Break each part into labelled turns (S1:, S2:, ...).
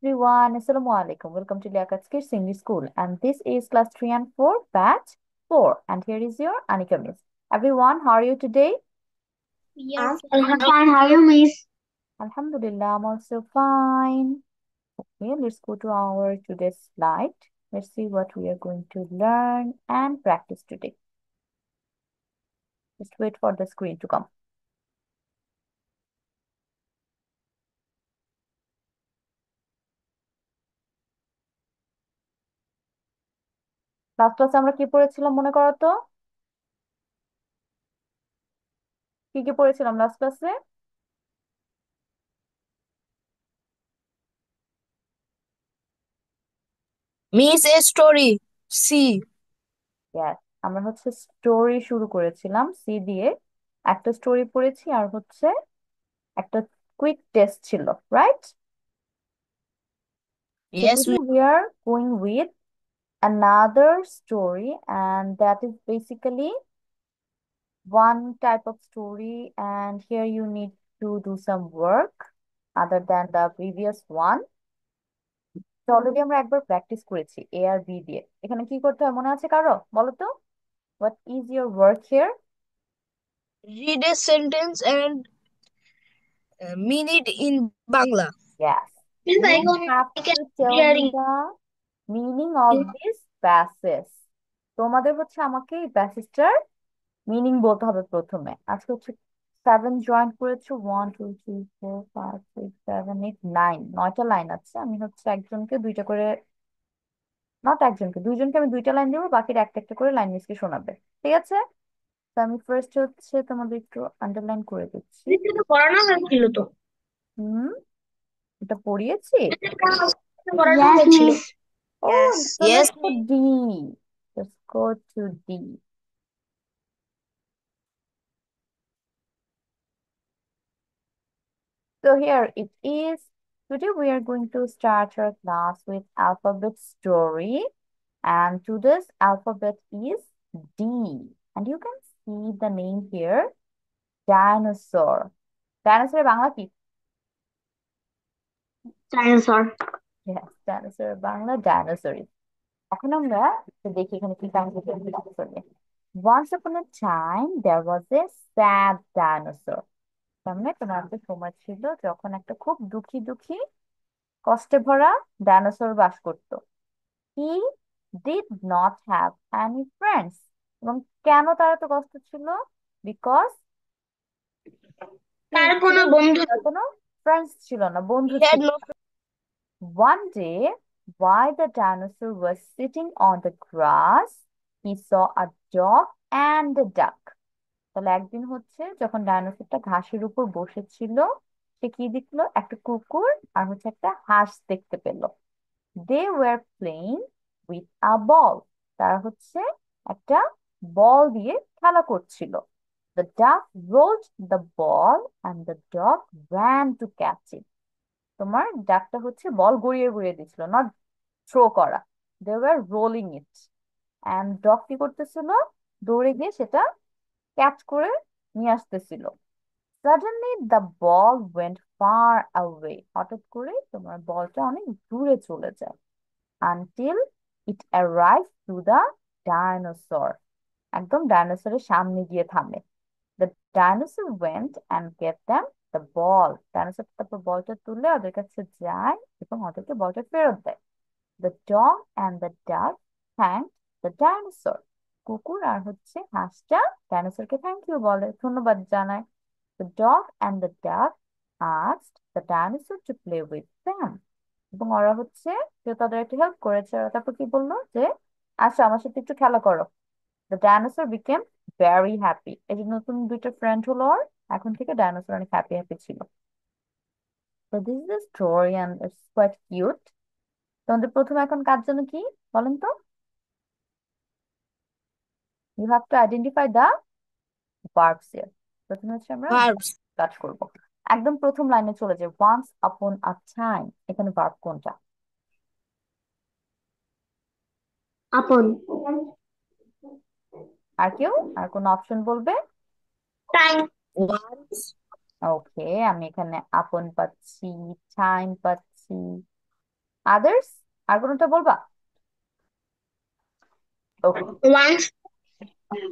S1: everyone. Assalamu alaikum. Welcome to Liaquat's Kids English School. And this is class 3 and 4, batch 4. And here is your Anika Miss. Everyone, how are you today?
S2: We are
S3: I'm
S2: fine.
S3: fine. How are you, miss?
S1: Alhamdulillah, I'm also fine. Okay, let's go to our today's slide. Let's see what we are going to learn and practice today. Just wait for the screen to come. Last ক্লাসে আমরা কি পড়েছিলাম মনে করো তো? কি পড়েছিলাম last ক্লাসে?
S2: Miss a story. C.
S1: Yes, আমরা হচ্ছে স্টোরি শুরু করেছিলাম সি দিয়ে। একটা স্টোরি পড়েছি আর হচ্ছে একটা কুইক টেস্ট ছিল, right? So
S2: Yes,
S1: today we are going with another story, and that is basically one type of story, and here you need to do some work other than the previous one. তো already আমরা একবার practice করেছি এ আর B দিয়ে। এখানে কি করতে হয় মনে আছে কারো? বলো তো, what is your work here?
S2: read a sentence and mean it in Bangla.
S1: Yes,
S3: Miss, I
S1: you
S3: can
S1: have
S3: I can
S1: to tell me
S3: hearing.
S1: the meaning of this passage. তোমাদের হচ্ছে আমাকে এই প্যাসেজটার মিনিং বলতে হবে প্রথমে। আজকে হচ্ছে 7 join করেছো, 1 2 3 4 5 6 7 8 9, 9টা লাইন আছে। আমি হচ্ছে একজনকে দুইটা করে, নট একজনকে, দুইজনকে আমি দুইটা লাইন দিব, বাকির একটা একটা করে লাইন মিসকে শোনাবে। ঠিক আছে? তো আমি ফার্স্ট হচ্ছে তোমাদের একটু আন্ডারলাইন করে দিচ্ছি।
S3: এটা পড়ানো হয়েছিল তো।
S1: হুম, এটা পড়িয়েছি।
S3: পড়ানো Yes, হয়েছিল। miss.
S1: Oh,
S3: Yes.
S1: so let's
S2: Yes,
S1: go D. Let's go to D. So here it is. Today we are going to start our class with alphabet story. And today's alphabet is D. And you can see the name here, dinosaur. Dinosaur Bangla কি?
S3: Dinosaur.
S1: Yes, dinosaur Bangla dinosaur. এখন আমরা একটু দেখি এখানে কি কাহিনী dinosaur. Once upon a time, there was a sad dinosaur. সামনে তোমার একটা সময় ছিল যখন একটা খুব দুঃখী দুঃখী কষ্টে ভরা ডাইনোসর বাস করত। হি did not have any friends. এবং কেন তার এত কষ্ট ছিল? বিকজ
S3: তার কোনো বন্ধু
S1: তার কোনো ফ্রেন্ডস ছিল না, বন্ধু
S2: he had
S1: ছিল
S2: no.
S1: না। One day, while the dinosaur was sitting on the grass, he saw a dog and a duck. তাহলে একদিন হচ্ছে যখন ডাইনোসরটা ঘাসের উপর বসেছিল, সে কি দেখলো? একটা কুকুর আর হচ্ছে একটা হাঁস দেখতে পেল। They were playing with a ball. তারা হচ্ছে একটা বল দিয়ে খেলা করছিল। The duck rolled the ball and the dog ran to catch it. তোমার ডাকটা হচ্ছে বল গড়িয়ে গড়িয়ে দিছিল, নট থ্রো করা। They were rolling it, and dog কি করতেছিল? দৌড়ে গিয়ে সেটা ক্যাচ করে নিয়ে আসতেছিল। Suddenly the ball went far away. হঠাৎ করে তোমার বলটা অনেক দূরে চলে যায়। Until it arrive to the dinosaur. একদম ডাইনোসরের সামনে গিয়ে থামে। The dinosaur went and gave them the ball. Dinosaur তারপর বলটা তুলে ওদের কাছে যায় এবং ওদেরকে বলটা ফেরত দেয়। দ্য ডগ অ্যান্ড দ্য ডাক থ্যাঙ্ক দ্য ডাইনোসর। কুকুর আর হচ্ছে হাঁসটা ডাইনোসরকে থ্যাংক ইউ বলে, ধন্যবাদ জানায়। The dog and the duck asked the dinosaur to play with them. এবং ওরা হচ্ছে যে তাদের একটা হেল্প করেছে। ওরা তারপর কি বললো যে আচ্ছা আমার সাথে একটু খেলা করো। The dinosaur became very happy. এই যে নতুন দুইটা ফ্রেন্ড হলো ওর, এখন থেকে ডাইনোসর অনেক হ্যাপি হ্যাপি ছিল। So this is the story and it's quite cute. তোমাদের প্রথম এখন কাজ জন্য কি বলেন তো? You have to identify the verbs here. প্রথমে হচ্ছে আমরা
S2: Verbs.
S1: কাজ করব। একদম প্রথম লাইনে চলে যায়, once upon a time। এখানে ভার্ব কোনটা?
S3: আপন।
S1: আর কেউ আর কোন অপশন বলবে?
S3: টাইম।
S2: Once.
S1: ওকে, আমি এখানে আপন পাচ্ছি, টাইম পাচ্ছি। আদার্স? আর কোনোটা বলবা? ওকে,
S3: Once.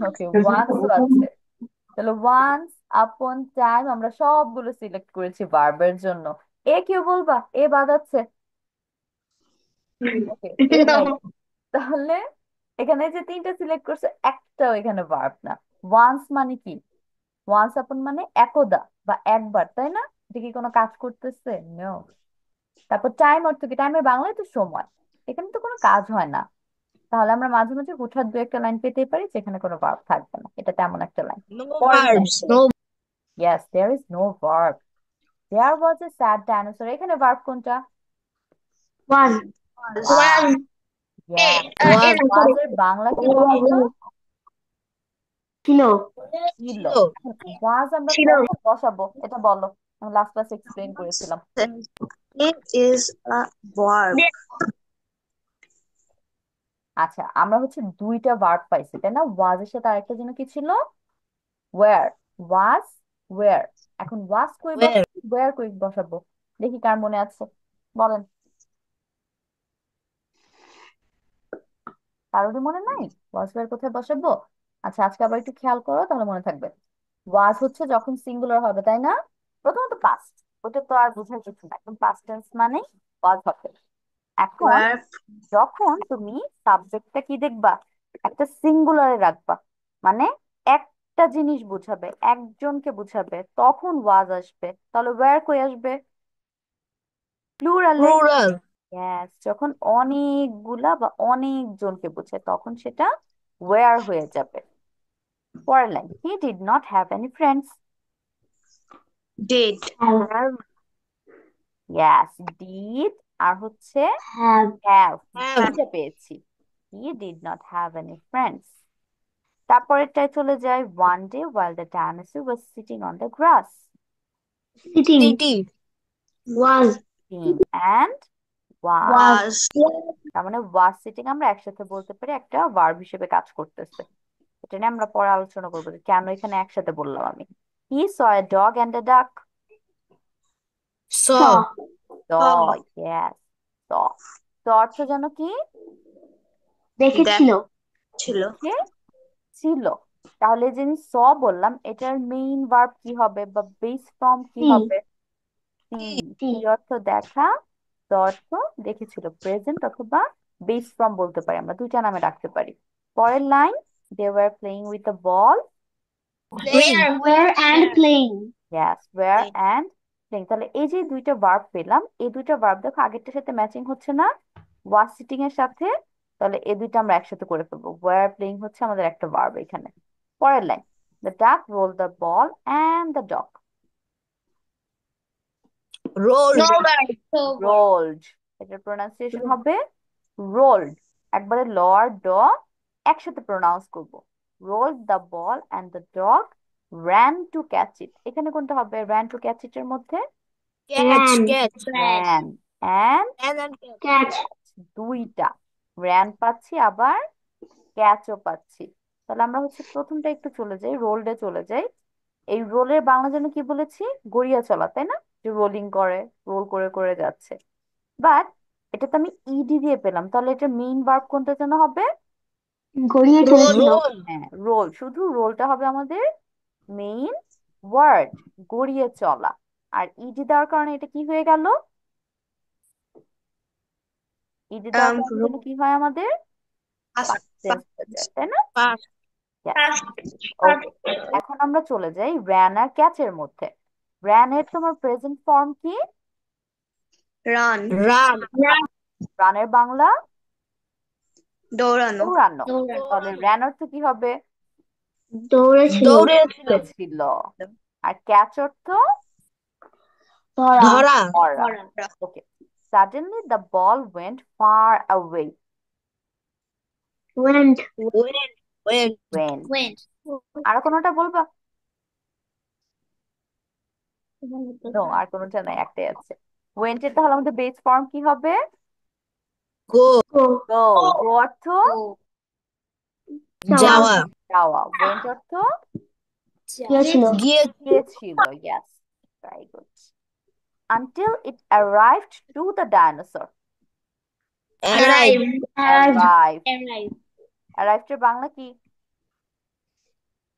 S1: ওকে, ওয়ান্সও আছে। তাহলে ওয়ান্স আপন টাইম আমরা সবগুলো সিলেক্ট করেছি ভার্বের জন্য। এ কেউ বলবা? এ বাদ আছে। ওকে, এ নাই।
S3: No.
S1: তাহলে এখানে যে তিনটা সিলেক্ট করছে একটাও এখানে ভার্ব না। ওয়ান্স মানে কি? ওয়ান্স আপন মানে একদা বা একবার, তাই না? এটা কি কোনো কাজ করতেছে? নো। তারপর টাইম অর্থ কি? টাইমের বাংলায় তো সময়, এখানে তো কোনো কাজ হয় না। তাহলে আমরা মাঝে মাঝে হুটহাট দু একটা লাইন পেতে পারি যেখানে কোনো ভার্ব থাকবে না, এটা তেমন একটা লাইন।
S2: No
S1: পরের লাইন
S2: verbs.
S1: চলো। Yes, there is no verb. There was a sad dinosaur, এখানে ভার্ব কোনটা?
S3: Was.
S1: Was.
S3: Was.
S1: Yes.
S2: Was.
S1: Was এর বাংলা কি বলো তো?
S3: ছিল।
S1: ছিল।
S2: ছিল।
S1: এখন ওয়াজ আমরা
S3: ছিল।
S1: কখন বসাবো এটা বলো, আমি লাস্ট ক্লাসে এক্সপ্লেইন করেছিলাম।
S2: It is a verb.
S1: আচ্ছা, আমরা হচ্ছে দুইটা ভার্ব পাইছি তাই না? ওয়াজ এর সাথে আরেকটা যেন কি ছিল? ওয়্যার। ওয়াজ, ওয়্যার। এখন ওয়াজ কই
S2: Where?
S1: বসাবো, ওয়্যার কই বসাবো? দেখি কার মনে আছে, বলেন। কারোরই মনে নাই ওয়াজ ওয়্যার কোথায় বসাবো? আচ্ছা, আজকে আবার একটু খেয়াল করো তাহলে মনে থাকবে। ওয়াজ হচ্ছে যখন সিঙ্গুলার হবে তাই না? প্রথমত পাস্ট, ওটা তো আর বোঝার কিছু না, একদম পাস্ট টেন্স মানে ওয়াজ হবে। এখন
S2: Verb.
S1: যখন তুমি সাবজেক্টটা কি দেখবা, একটা সিঙ্গুলারে রাখবা, মানে একটা জিনিস বুঝাবে, একজনকে বুঝাবে, তখন ওয়াজ আসবে। তাহলে ওয়্যার কই আসবে? প্লুরালে।
S2: Plural.
S1: ইয়েস, যখন অনেকগুলা বা অনেকজনকে বোঝায় তখন সেটা ওয়্যার হয়ে যাবে। পরের line, he did not have any friends.
S2: Did.
S3: Have.
S1: Yes, did আর হচ্ছে
S3: Have.
S1: Have,
S2: Have.
S1: দুইটা পেয়েছি। He did not have any friends. তারপরেরটায় চলে যায়, one day while the dinosaur was sitting on the grass.
S3: Sitting.
S2: City.
S3: Was.
S1: Sitting and was,
S2: Was.
S1: তার মানে was sitting আমরা একসাথে বলতে পারি, একটা ভার্ব হিসেবে কাজ করতেছে। এটা নিয়ে আমরা পরে আলোচনা করবো যে কেন এখানে একসাথে বললাম আমি। He saw a dog and a duck.
S2: Saw.
S3: Saw.
S1: Saw, yes, saw। তো অর্থ যেন কি?
S3: দেখেছিল।
S2: ছিল।
S1: দেখে ছিল। তাহলে যিনি স বললাম এটার মেইন ভার্ব কি হবে বা বেস ফর্ম কি
S3: See.
S1: হবে? সি। See
S3: See.
S1: অর্থ দেখা, দ অর্থ দেখেছিল, প্রেজেন্ট অথবা বেস ফর্ম বলতে পারি, আমরা দুইটা নামে রাখতে পারি। পরের line, they were playing with the ball.
S2: Playing.
S3: Where and playing.
S1: Yes, were and playing. তাহলে এই যে দুইটা ভার্ব পেলাম, এই দুইটা ভার্ব দেখো আগেরটার সাথে ম্যাচিং হচ্ছে না, ওয়াজ সিটিং এর সাথে। তাহলে এই দুইটা আমরা একসাথে করে ফেলবো, ওয়্যার প্লেইং হচ্ছে আমাদের একটা ভার্ব এখানে। পরের লাইন, দ্য ডাক role the ball and the dog.
S2: Rolled.
S1: Rolled, এটার প্রোনাউন্সিয়েশন হবে রোলড। একবারে ল আর ড একসাথে প্রোনাউন্স করব। Rolled the ball and the dog ran to catch ইট। এখানে কোনটা হবে ran টু ক্যাচ ইট এর মধ্যে?
S2: Catch.
S3: Ran.
S2: Catch.
S1: ran and
S2: And
S3: Catch.
S1: দুইটা, ran পাচ্ছি আবার ক্যাচও পাচ্ছি। তাহলে আমরা হচ্ছে প্রথমটা একটু চলে যাই, রোল্ডে চলে যাই। এই রোলের বাংলা যেন কি বলেছি? গড়িয়া চলা, তাই না? যে রোলিং করে, রোল করে করে যাচ্ছে। বাট এটা তো আমি ইডি দিয়ে পেলাম, তাহলে এটা মেইন ভার্ব কোনটা যেন হবে?
S3: গড়িয়ে
S2: roll.
S3: চলেছিল।
S2: Roll.
S1: হ্যাঁ, রোল। শুধু রোলটা হবে আমাদের মেইন ওয়ার্ড, গড়িয়ে চলা। আর ইডি দেওয়ার কারণে এটা কি হয়ে গেল? ইডি দেওয়ার কারণে যেন কি হয় আমাদের? পাস্ট টেন্স হয়ে যায়, তাই না?
S2: Past.
S1: Yes. ওকে, এখন আমরা চলে যাই র্যান আর ক্যাচের মধ্যে। র্যানের তোমার প্রেজেন্ট ফর্ম কি?
S3: Run.
S2: Run.
S1: রানের বাংলা
S3: দৌড়ানো।
S1: দৌড়ানো। তাহলে র্যান অর্থ কি হবে?
S3: দৌড়েছিল।
S2: দৌড়েছিল।
S1: ছিল। আর ক্যাচ অর্থ
S3: ধরা।
S2: ধরা।
S1: ধরা। ওকে, suddenly the ball went far away.
S3: Went.
S2: Went.
S1: Went, আর কোনোটা বলবা? নো, আর কোনোটা নাই, একটাই আছে। ওয়েন্ট এর তাহলে আমাদের বেস ফর্ম কি হবে?
S2: Go.
S3: Go.
S1: গো। গো অর্থ
S2: যাওয়া।
S1: যাওয়া। ওয়েন্ট অর্থ
S3: গিয়েছিল।
S1: গিয়েছিল। Yes, very good. Until it arrived to the dinosaur.
S2: arrive,
S1: arrive. Arrived এর বাংলা কি?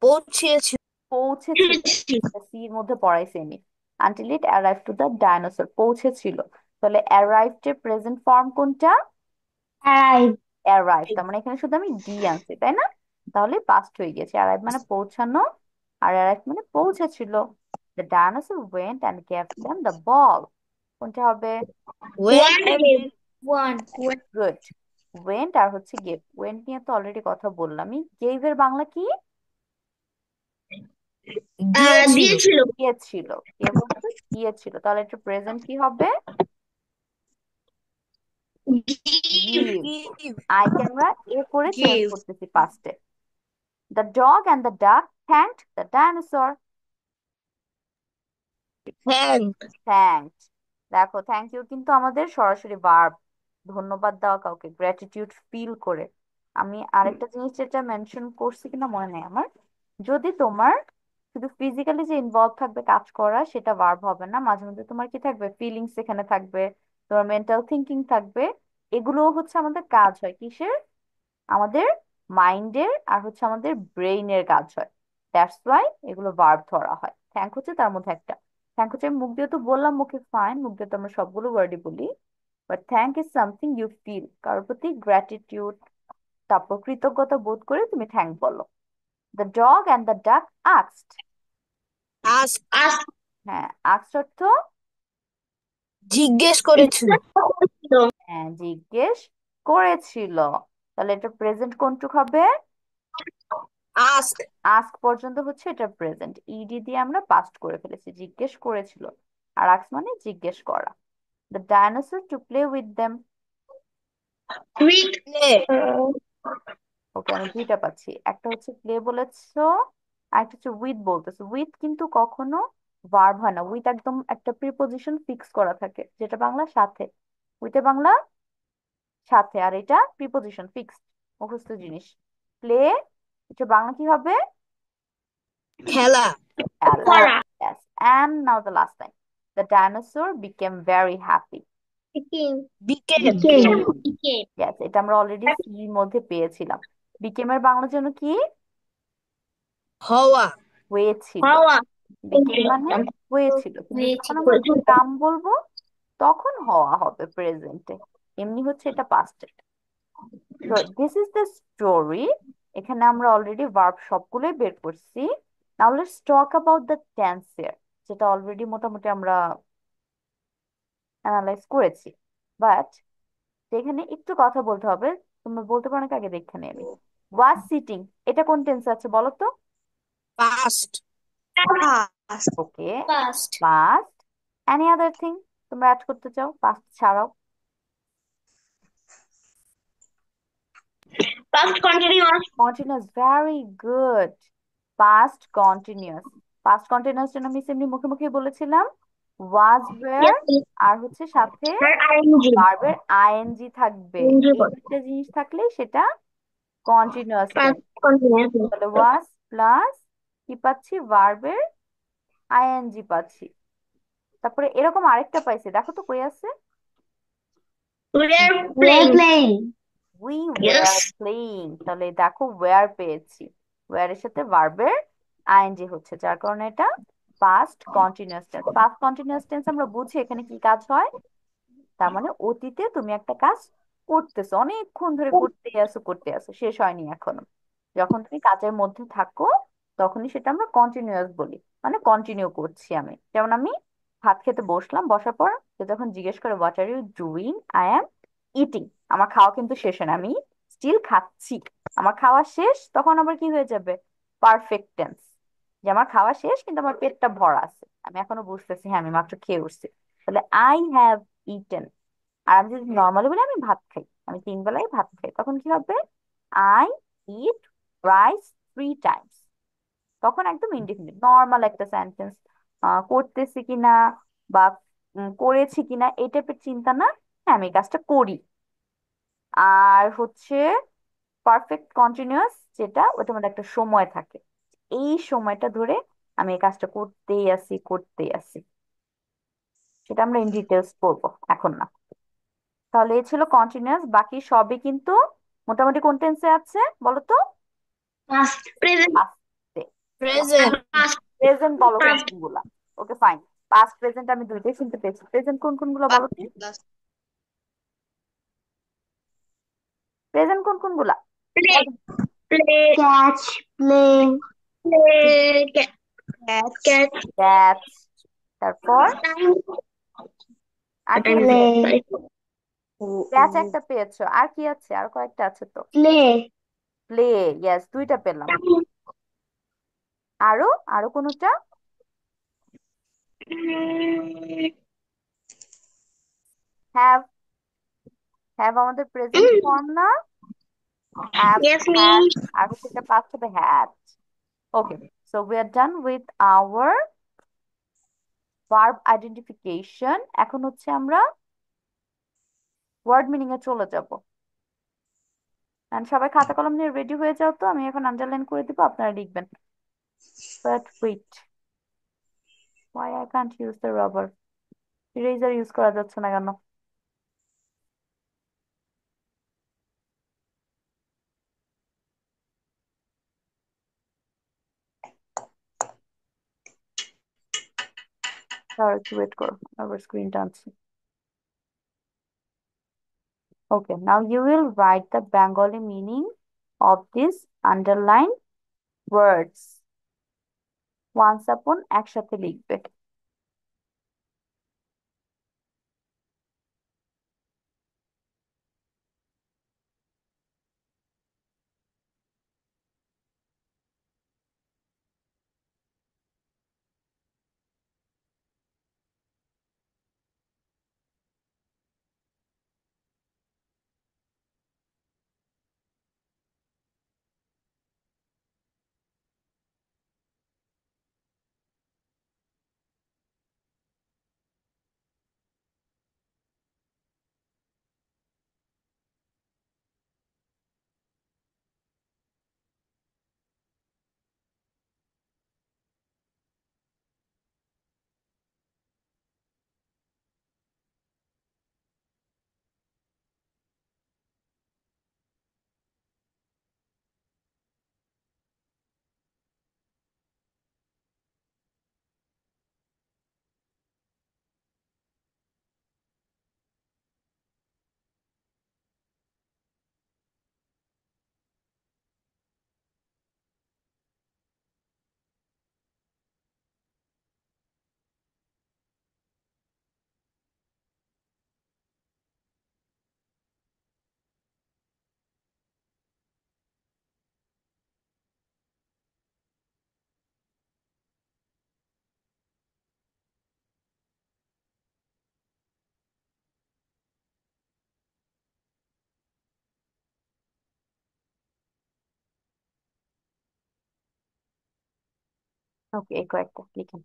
S2: পৌঁছেছিল,
S1: পৌঁছেছিল। সির মধ্যে পড়াইছে আমি। Until it arrive to the dinosaur, পৌঁছেছিল। তাহলে অ্যারাইভড এর প্রেজেন্ট ফর্ম কোনটা? অ্যারাইভ। তার মানে এখানে শুধু আমি ডি আনছি, তাই না? তাহলে পাস্ট হয়ে গেছে। অ্যারাইভ মানে পৌঁছানো, আর অ্যারাইভ মানে পৌঁছেছিল। The dinosaur went and gave them the ball. কোনটা হবে?
S2: went and
S1: good. ওয়েন্ট আর হচ্ছে গেভ। ওয়েন্ট নিয়ে তো অলরেডি কথা বললামই। গেভ এর বাংলা কি?
S2: দিয়েছিল,
S1: গিয়েছিল। গেভ হচ্ছে গিয়েছিল। তাহলে একটু প্রেজেন্ট কি হবে? গিভ।
S2: give,
S1: আইকে আমরা এ করে চেঞ্জ
S2: give,
S1: করতেছি পাস্টে। দ্য ডগ অ্যান্ড দ্য ডাক thanked the dinosaur.
S2: thank,
S1: thanked. দেখো, থ্যাংক ইউ কিন্তু আমাদের সরাসরি ভার্ব। ধন্যবাদ দেওয়া কাউকে, গ্র্যাটিটিউড ফিল করে। আমি আরেকটা জিনিস যেটা মেনশন করছি কিনা মনে নেই আমার, যদি তোমার শুধু ফিজিক্যালি যে ইনভলভ থাকবে কাজ করা, সেটা ভার্ব হবে না। মাঝে মধ্যে তোমার কি থাকবে? ফিলিংস এখানে থাকবে, তোমার মেন্টাল থিঙ্কিং থাকবে। এগুলোও হচ্ছে আমাদের কাজ হয় কিসের? আমাদের মাইন্ডের আর হচ্ছে আমাদের ব্রেইনের কাজ হয়। দ্যাটস ওয়াই এগুলো ভার্ব ধরা হয়। থ্যাংক হচ্ছে তার মধ্যে একটা। থ্যাংক হচ্ছে আমি মুখ দিয়ে তো বললাম, মুখে ফাইন, মুখ দিয়ে তো আমরা সবগুলো ওয়ার্ডই বলি। But thank is something you feel, কারোর প্রতি গ্র্যাটিটিউড, তারপর কৃতজ্ঞতা বোধ করে তুমি থ্যাংক বলো। দ্য ডগ অ্যান্ড দ্য ডাক আস্কড।
S2: ask,
S1: হ্যাঁ, আস্কড অর্থ
S2: জিজ্ঞেস করেছিল,
S1: হ্যাঁ, জিজ্ঞেস করেছিল। তাহলে এটা প্রেজেন্ট কোনটুক হবে?
S2: ask,
S1: আস্ক পর্যন্ত হচ্ছে এটা প্রেজেন্ট, ইডি দিয়ে আমরা পাস্ট করে ফেলেছি, জিজ্ঞেস করেছিল। আর আস্ক মানে জিজ্ঞেস করা। The dinosaur to play with them.
S2: play,
S1: ওকে, আমি দুইটা পাচ্ছি, একটা হচ্ছে প্লে বলেছো, আর একটা হচ্ছে উইথ বলতেছো। উইথ কিন্তু কখনো ভার্ব হয় না, উইথ একদম একটা প্রিপোজিশন ফিক্স করা থাকে, যেটা বাংলা সাথে। উইথে বাংলা সাথে, আর এটা প্রিপোজিশন ফিক্সড, মুখস্থ জিনিস। প্লে, এটা বাংলা কি হবে?
S2: খেলা,
S1: Ella. Yes. And now the last time. The dinosaur became very happy.
S2: became,
S1: Yes, এটা আমরা অলরেডি সি এর মধ্যে পেয়েছিলাম। became এর বাংলা জন্য কি?
S2: হওয়া,
S1: হয়েছিল। became মানে হয়েছিল, কিন্তু যখন আমরা কাম বলবো তখন হওয়া হবে প্রেজেন্টে। এমনি হচ্ছে এটা পাস্টে। তো দিস ইজ দ্য স্টোরি। এখানে আমরা অলরেডি ভার্ব সবগুলোই বের করছি। Now let's talk about the টেন্সের, যেটা অলরেডি মোটামুটি আমরা অ্যানালাইজ করেছি। বাট এখানে একটু কথা বলতে হবে। তুমি বলতে পারো নাকি, আগে দেখে নিই আমি। ওয়াজ সিটিং, এটা কোন টেন্স আছে বলো তো?
S2: past,
S1: ওকে, পাস্ট। এনি আদার থিং তোমরা অ্যাড করতে চাও পাস্ট ছাড়াও? Continuous, very good. Past continuous. Past continuous জন্য আমি এমনি মুখে মুখে বলেছিলাম ওয়াজ, ওয়্যার, আর হচ্ছে সাথে ভার্বের আইএনজি থাকবে। এই দুইটা জিনিস থাকলে সেটা কন্টিনিউয়াস টেন্স। তাহলে ওয়াজ প্লাস কি পাচ্ছি? ভার্বের আইএনজি পাচ্ছি। তারপরে এরকম আরেকটা পাইছি, দেখো তো কই আছে? We were playing. তাহলে দেখো, ওয়্যার পেয়েছি, ওয়্যার এর সাথে ভার্বের আইএনজি হচ্ছে, যার কারণে এটা past continuous tense. Past continuous tense আমরা বুঝি এখানে কি কাজ হয়। তার মানে অতীতে তুমি একটা কাজ করতেছো, অনেকক্ষণ ধরে করতে আসো, শেষ হয়নি এখনো। যখন তুমি কাজের মধ্যে থাকো তখনই সেটা আমরা কন্টিনিউয়াস বলি, মানে কন্টিনিউ করছি আমি। যেমন আমি ভাত খেতে বসলাম, বসার পর কেউ যখন জিজ্ঞেস করে what are you doing, I am eating. আমার খাওয়া কিন্তু শেষ হয় না, আমি স্টিল খাচ্ছি। আমার খাওয়া শেষ, তখন আবার কি হয়ে যাবে? পারফেক্ট টেন্স, যে আমার খাওয়া শেষ কিন্তু আমার পেটটা ভরা আছে, আমি এখনো বুঝতেছি, হ্যাঁ আমি মাত্র খেয়ে উঠছি। তাহলে আই হ্যাভ ইটেন। আর আমি যদি নর্মালি বলি আমি ভাত খাই, আমি 3 বেলাই ভাত খাই, তখন কি হবে? I eat rice 3 Times. তখন একদম ইনডিফিনিট নর্মাল একটা সেন্টেন্স। করতেছি কিনা বা করেছি কিনা এই টাইপের চিন্তা না, হ্যাঁ আমি এই কাজটা করি। আর হচ্ছে পারফেক্ট কন্টিনিউয়াস, যেটা ওটার মধ্যে একটা সময় থাকে, এই সময়টা ধরে আমি এই কাজটা করতেই আছি। সেটা আমরা ইন ডিটেলস পড়বো, এখন না। তাহলে এই ছিল কন্টিনিউয়াস, বাকি সবই কিন্তু মোটামুটি কোন টেন্সে আছে বলো তো?
S3: Past. Present.
S1: আস্তে।
S2: প্রেজেন্ট।
S3: Past.
S1: প্রেজেন্ট বলো কোন
S3: Past.
S1: কোনগুলা? Okay fine. পাস্ট প্রেজেন্ট আমি দুইটাই শুনতে পেয়েছি, প্রেজেন্ট কোন কোনগুলা বলো তো? প্রেজেন্ট কোন কোনগুলা?
S3: Play. Play. Catch. Play. Play.
S2: Catch.
S3: Catch.
S1: Catch. তারপর
S3: Time.
S1: আর কি আছে?
S3: Play.
S1: ক্যাচ একটা পেয়েছো, আর কি আছে? আর কয়েকটা আছে তো।
S3: Play.
S1: প্লে, ইয়েস, দুইটা পেলাম। আরো আরো কোনটা? হ্যাভ। হ্যাভ আমাদের প্রেজেন্ট ফর্ম না? Have,
S3: Yes,
S1: had,
S3: me.
S1: আর হচ্ছে একটা পাস্ট হবে had. Okay, so we are done with our verb identification. এখন হচ্ছে আমরা ওয়ার্ড মিনিং এ চলে যাব। And সবাই খাতা কলম নিয়ে রেডি হয়ে যাও তো, আমি এখন আন্ডারলাইন করে দিব, আপনারা লিখবেন। But wait, why I can't use the rubber? Eraser use করা যাচ্ছে না কেন? তাহলে একটু ওয়েট করো, আবার স্ক্রিন টানছি। Okay, now you will write the Bengali meaning of these underlined words. Once upon একসাথে লিখবে। ওকে, এই কয়েকটা লিখেন।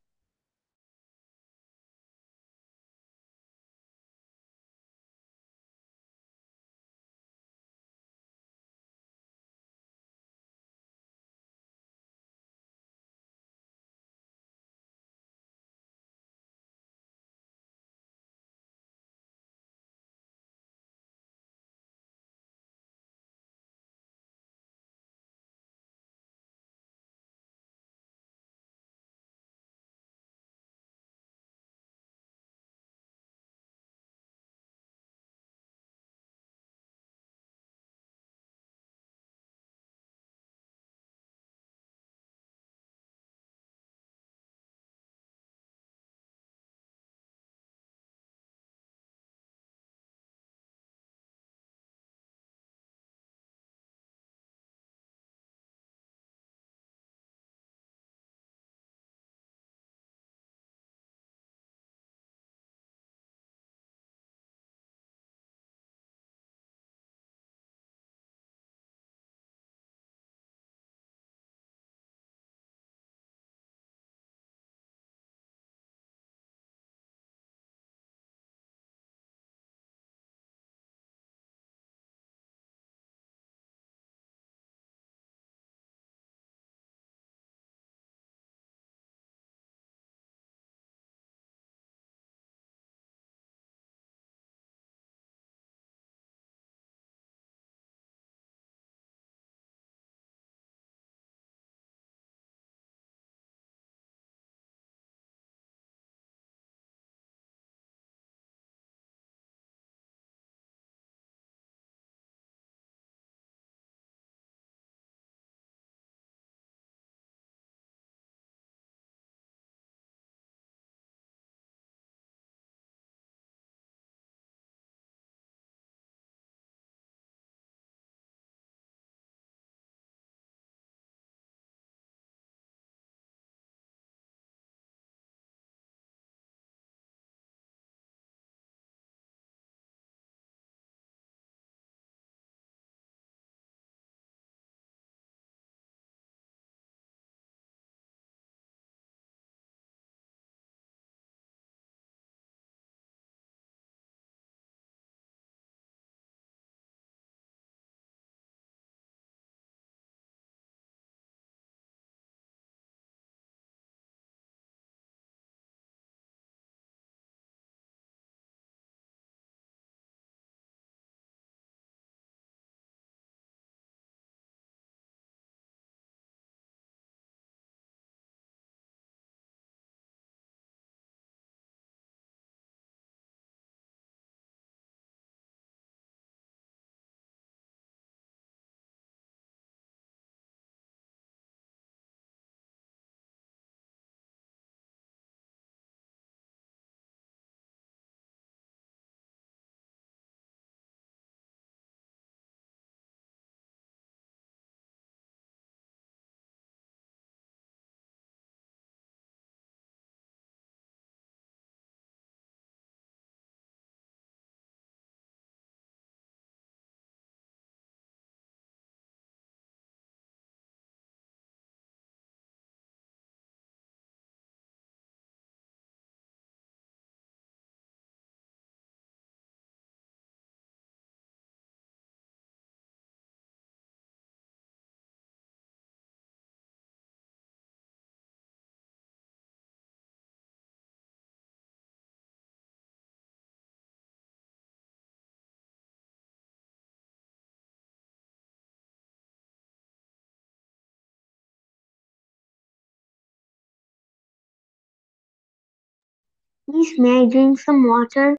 S3: Miss, may I drink some water?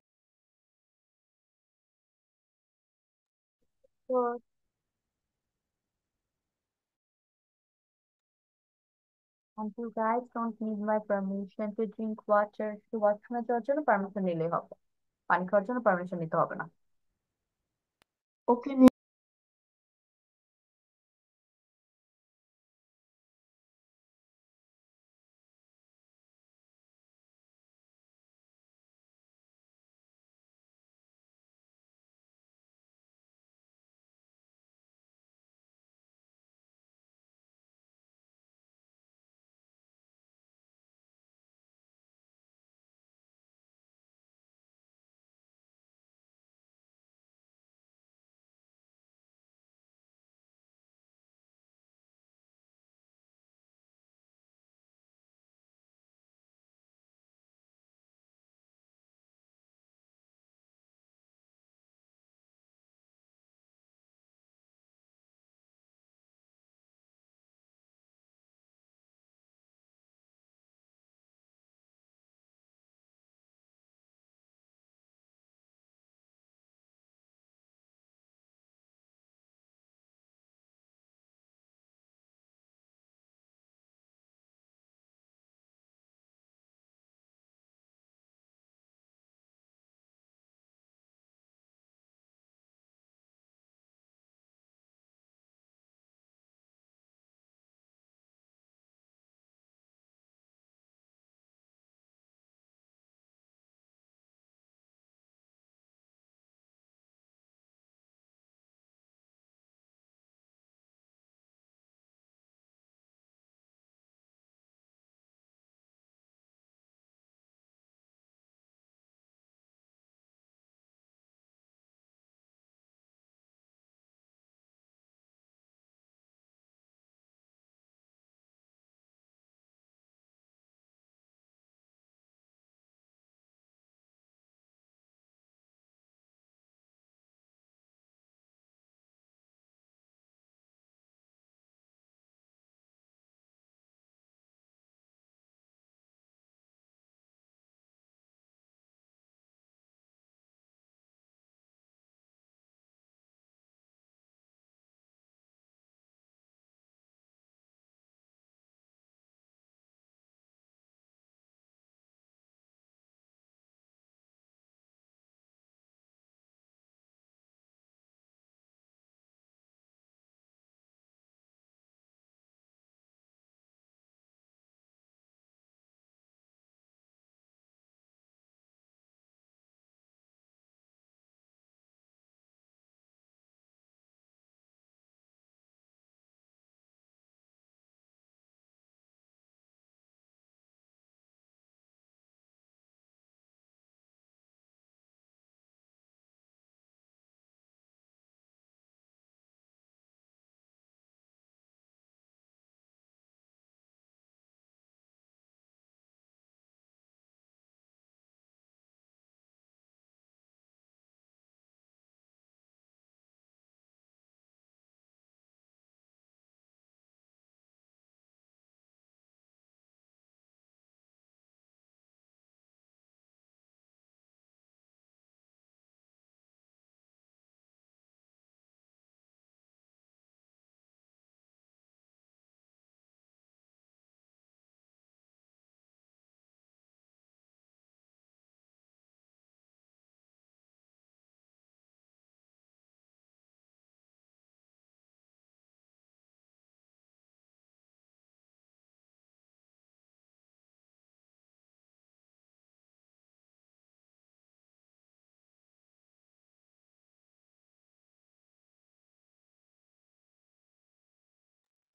S1: Sure. And you guys don't need my permission to drink water. শুধু ওয়াশরুমে যাওয়ার জন্য permission নিলেই হবে, পানি খাওয়ার জন্য পারমিশন নিতে হবে না।
S3: Okay, Miss.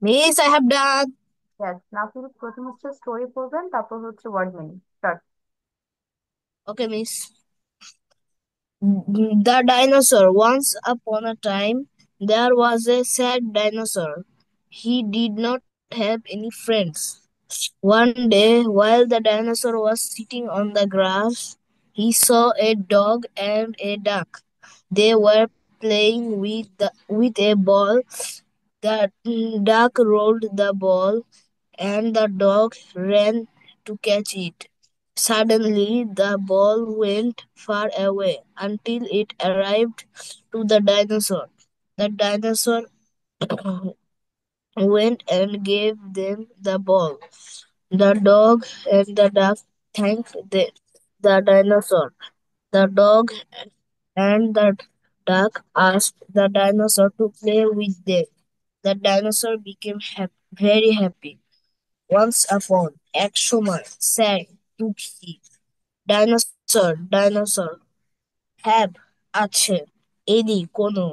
S2: Miss, I have done.
S1: Yes, now শুধু প্রথম হচ্ছে স্টোরি পড়বেন, তারপর হচ্ছে word meaning start.
S2: Okay, Miss. The dinosaur. Once upon a time, there was a sad dinosaur. He did not have any friends. One day, while the dinosaur was sitting on the grass, he saw a dog and a duck. They were playing with a ball. The duck rolled the ball, and the dog ran to catch it. Suddenly, the ball went far away until it arrived to the dinosaur. The dinosaur went and gave them the ball. The dog and the duck thanked the dinosaur. The dog and the duck asked the dinosaur to play with them. The dinosaur became very happy. Once upon এক সময় said টুকি dinosaur have আছে any কোনো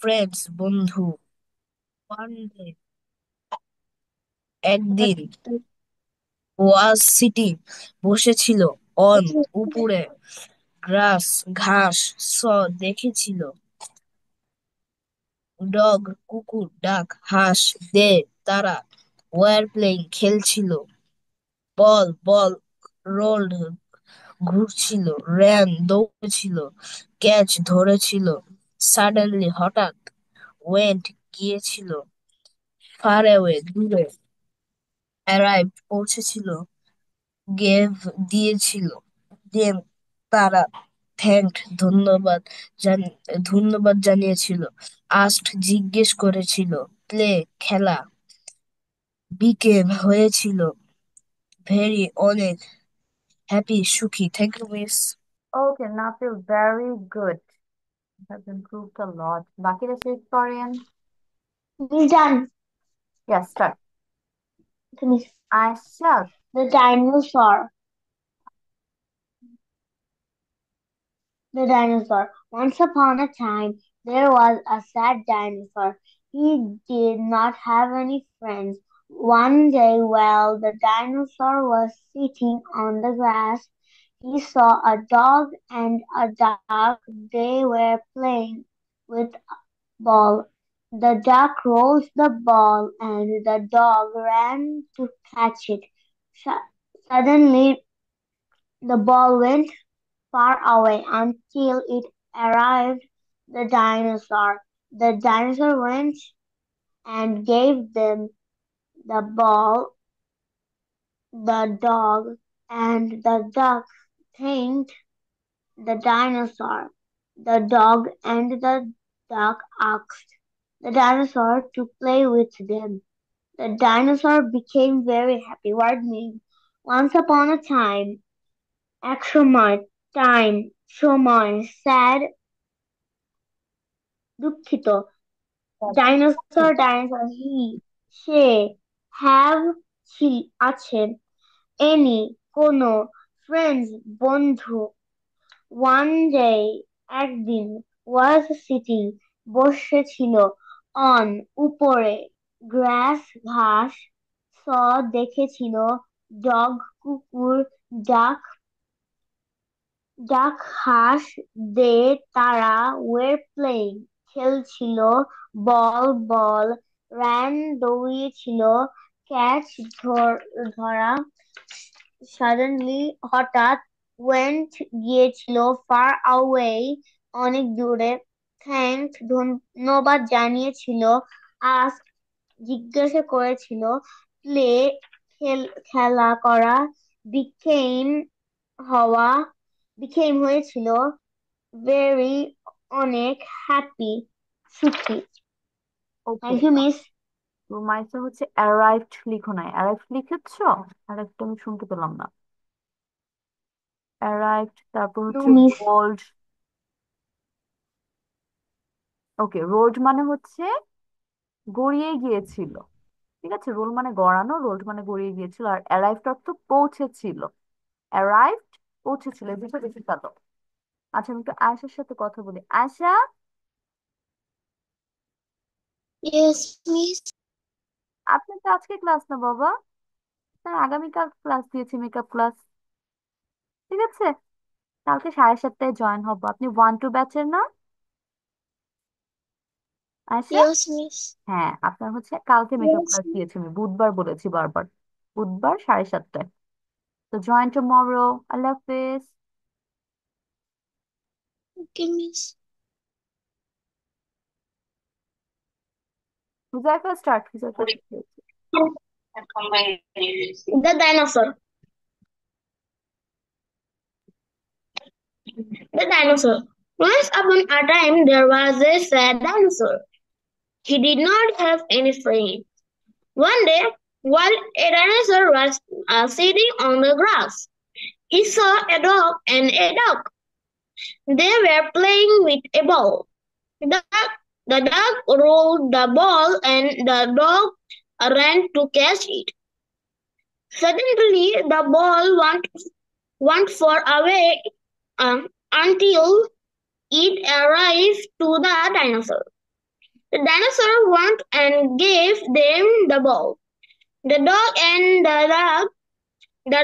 S2: friends বন্ধু one day একদিন was sitting বসেছিল on উপরে গ্রাস ঘাস দেখেছিল ডগ কুকুর ডাক হাঁস তারা ওয়ার প্লেইং খেলছিল বল রোল্ড ঘুরছিল র্যান দৌড়েছিল ক্যাচ ধরেছিল সাডেনলি হঠাৎ ওয়েন্ট গিয়েছিল ফার অ্যাওয়ে দূরে অ্যারাইভড পৌঁছেছিল গেভ দিয়েছিল দেম তারা থ্যাঙ্কড ধন্যবাদ জানিয়েছিল আস্কড জিজ্ঞেস করেছিল প্লে খেলা বিকেম হয়েছিল ভেরি অনেক হ্যাপি সুখী thank you miss
S1: Okay, now feel very good. You have improved a lot. বাকিরা শেষ করেন.
S3: Miss done.
S1: Yes, start.
S3: Okay, Miss.
S1: Ayesha.
S3: The dinosaur. The dinosaur. Once upon a time, there was a sad dinosaur. He did not have any friends. One day, while the dinosaur was sitting on the grass, he saw a dog and a duck. They were playing with a ball. The duck rolled the ball and the dog ran to catch it. Suddenly, the ball went far away until it arrived the dinosaur. The dinosaur went and gave them the ball. The dog and the duck thanked the dinosaur. The dog and the duck asked the dinosaur to play with them. The dinosaur became very happy. Word meaning. Once upon a time, এক সময়, time, সময়, sad, দুঃখিত, dinosaur, say, have, আছে, any, কোনো, friends, বন্ধু, one day, একদিন, was sitting, বসেছিল, on, উপরে, grass, ঘাস, saw, দেখেছিল, dog, কুকুর, duck, হাঁস, তারা, were playing, খেলছিল, বল, ran, দৌড়িয়েছিল, catch, ধরা, suddenly, হঠাৎ, went, গিয়েছিল, far away, অনেক দূরে, thanked, ধন্যবাদ জানিয়েছিল, asked, জিজ্ঞাসা করেছিল, play, খেলা করা, became, হওয়া, হয়েছিল, very, অনেক, happy, সুখী.
S1: ওকে,
S3: Thank you, Miss.
S1: তো মাইসা হচ্ছে অ্যারাইভড লিখো নাই. অ্যারাইভড লিখেছো? অ্যারাইভড আমি শুনতে পেলাম না. অ্যারাইভড, তারপর
S3: No,
S1: হচ্ছে
S3: Miss.
S1: রোল্ড. ওকে, রোল্ড মানে হচ্ছে গড়িয়ে গিয়েছিল. ঠিক আছে, রোল মানে গড়ানো, রোল্ড মানে গড়িয়ে গিয়েছিল, আর অ্যারাইভড অর্থ পৌঁছেছিল. অ্যারাইভড, পৌঁছেছিল, এই দুটো বেশি কালো. আচ্ছা, আমি একটু আয়সার সাথে কথা বলি. আয়সা,
S2: Yes, miss.
S1: আপনার তো আজকে ক্লাস না বাবা, স্যার আগামীকাল ক্লাস দিয়েছি, মেকআপ ক্লাস. ঠিক আছে, কালকে 7:30টায় জয়েন হবো. আপনি 1-2 ব্যাচের না আয়সা?
S2: Yes, miss.
S1: হ্যাঁ, আপনার হচ্ছে কালকে মেকআপ
S2: Yes,
S1: ক্লাস
S2: miss.
S1: দিয়েছি, আমি বুধবার বলেছি বারবার. বুধবার 7:30টায়. তো জয়েন টুমরো. আল্লাহ হাফেজ.
S2: Okay, miss.
S1: Huzaifa start. Huzaifa
S3: The dinosaur.
S2: The dinosaur. Once upon a time there was a sad dinosaur. He did not have any friends. One day, while a dinosaur was sitting on the grass, he saw a dog and a duck. They were playing with a ball. The, the duck rolled the ball and the dog ran to catch it. Suddenly, the ball went far away until it arrived to the dinosaur. The dinosaur went and gave them the ball. The dog and the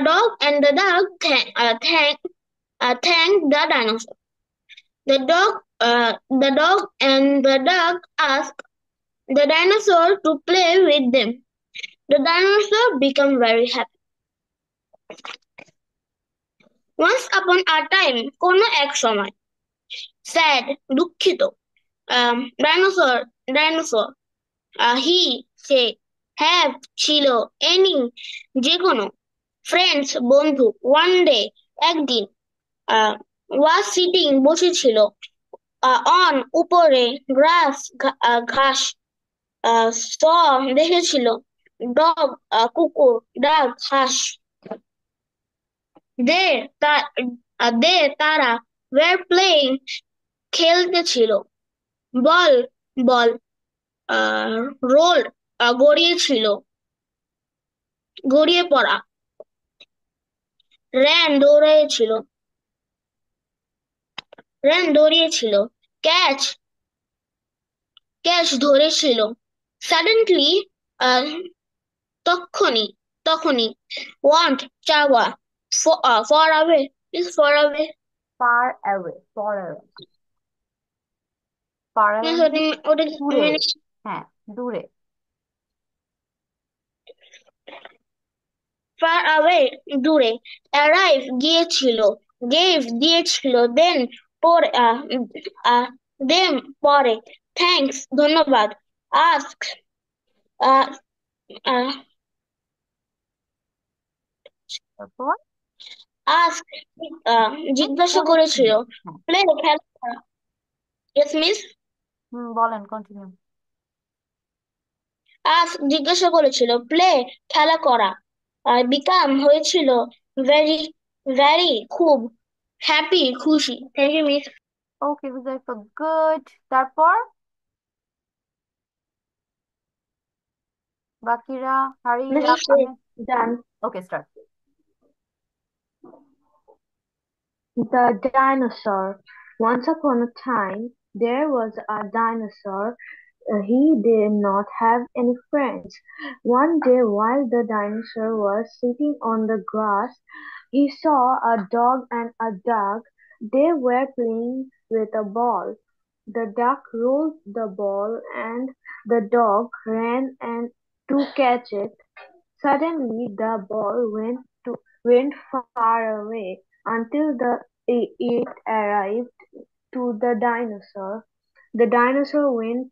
S2: dog thanked the dinosaur. The dog and the duck asked the dinosaur to play with them. The dinosaur became very happy. Once upon a time, কোনো এক সময়, sad, দুঃখিত, dinosaur, he, say, have, ছিল, any, যেকোনো, friends, বন্ধু, one day, একদিন, was sitting, বসেছিল, on, উপরে, grass, ঘাস, saw, দেখেছিল, dog, কুকুর, duck, হাঁস, তারা were playing, খেলতেছিল, ball, ball, rolled, গড়িয়েছিল, গড়িয়ে পড়া, ran, দৌড়িয়েছিল, catch, ধরেছিল, suddenly, তখনই, want, চাওয়া, far away, is far away.
S1: Far away, far away. Far away
S2: ওটা
S1: দূরে। হ্যাঁ, দূরে।
S2: far away, দূরে, arrive, গিয়েছিল, gave, দিয়েছিল, then, them, পরে, thanks, ধন্যবাদ, ask,
S1: তারপর
S2: ask, জিজ্ঞাসা করেছিল, play, খেলা করা, yes miss,
S1: বলেন, কন্টিনিউ।
S2: ask, জিজ্ঞাসা করেছিল, play, খেলা করা, become, হয়েছিল, very, very, খুব, happy, খুশি, thank you miss.
S1: Okay Huzaifa, good. তারপর বাকিরা hurry up.
S3: Done.
S1: Okay, start.
S3: The dinosaur. Once upon a time, there was a dinosaur. He did not have any friends. One day, while the dinosaur was sitting on the grass, he saw a dog and a duck. They were playing with a ball. The duck rolled the ball and the dog ran and to catch it. Suddenly, the ball went far away until it arrived to the dinosaur. The dinosaur went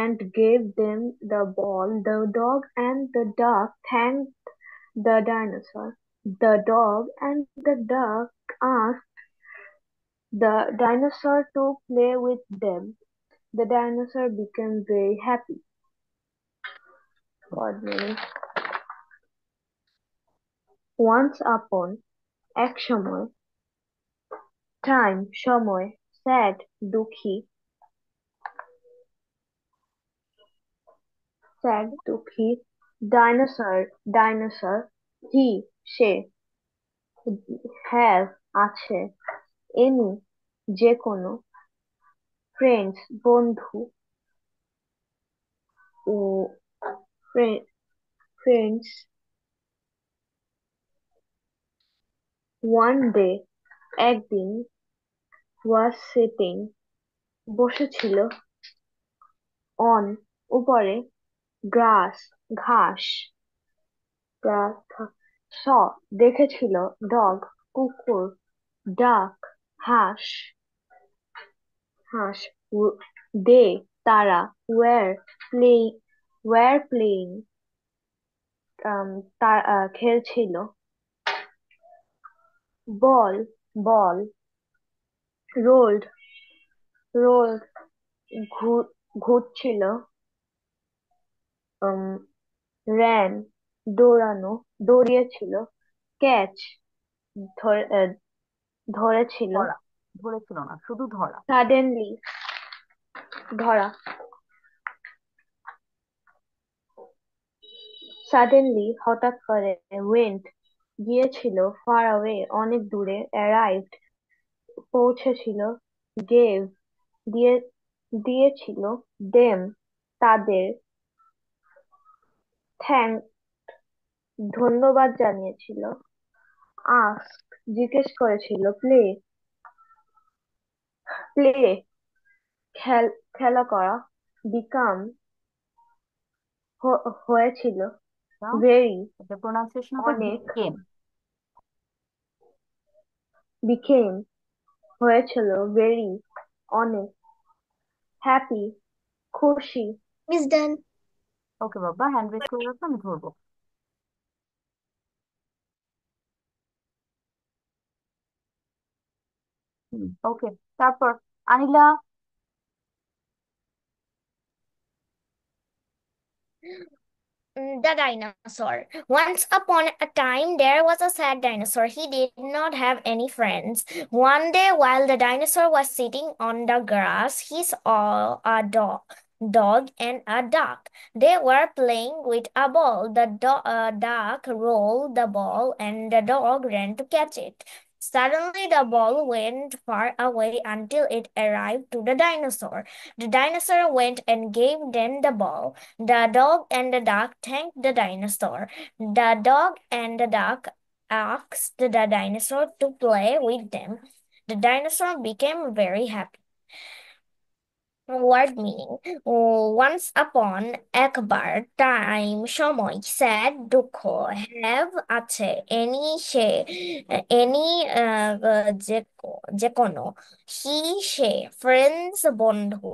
S3: and gave them the ball. The dog and the duck thanked the dinosaur. The dog and the duck asked the dinosaur to play with them. The dinosaur became very happy. God willing. Once upon, এক সময়, time, সময়, sad, দুঃখী, dinosaur, he, say, have, আছে, any, যেকোনো, friends, বন্ধু, ও friends, one day, একদিন, was sitting, বসেছিল, on, উপরে, grass, ঘাস, saw, দেখেছিল, dog, কুকুর, duck, হাঁস, they, তারা, were playing, খেলছিল, ball, ball, rolled, rolled, ঘুরছিল, um, ran, দৌড়ানো, দৌড়িয়েছিল, catch, ধরে ধরেছিল,
S1: ধরা, ধরেছিল না, শুধু ধরা।
S3: suddenly, ধরা, suddenly, হঠাৎ করে, went, গিয়েছিল, far away, অনেক দূরে, arrived, পৌঁছেছিল, gave, দিয়ে দিয়েছিল, them, তাদের, thank, ধন্যবাদ জানিয়েছিল, ask, জিজ্ঞেস করেছিল, play, play, খেলা করা, become, হয়েছিল, very,
S1: এটা প্রোনাউন্সিয়েশন হবে
S3: অনেক,
S1: বিকেম।
S3: became, হয়েছিল, very, অনেক, happy, খুশি। Miss done.
S1: ওকে বাবা, হ্যান্ড রেজ করে রাখো, আমি ধরবো। ওকে, তারপর আনিলা।
S4: The dinosaur. Once upon a time, there was a sad dinosaur. He did not have any friends. One day, while the dinosaur was sitting on the grass, he saw a dog and a duck. They were playing with a ball. The duck rolled the ball, and the dog ran to catch it. Suddenly, the ball went far away until it arrived to the dinosaur. The dinosaur went and gave them the ball. The dog and the duck thanked the dinosaur. The dog and the duck asked the dinosaur to play with them. The dinosaur became very happy. Word meaning. Once upon একবার time সময় sad দুঃখ have আছে any সে any যে কোনো হি সে friends বন্ধু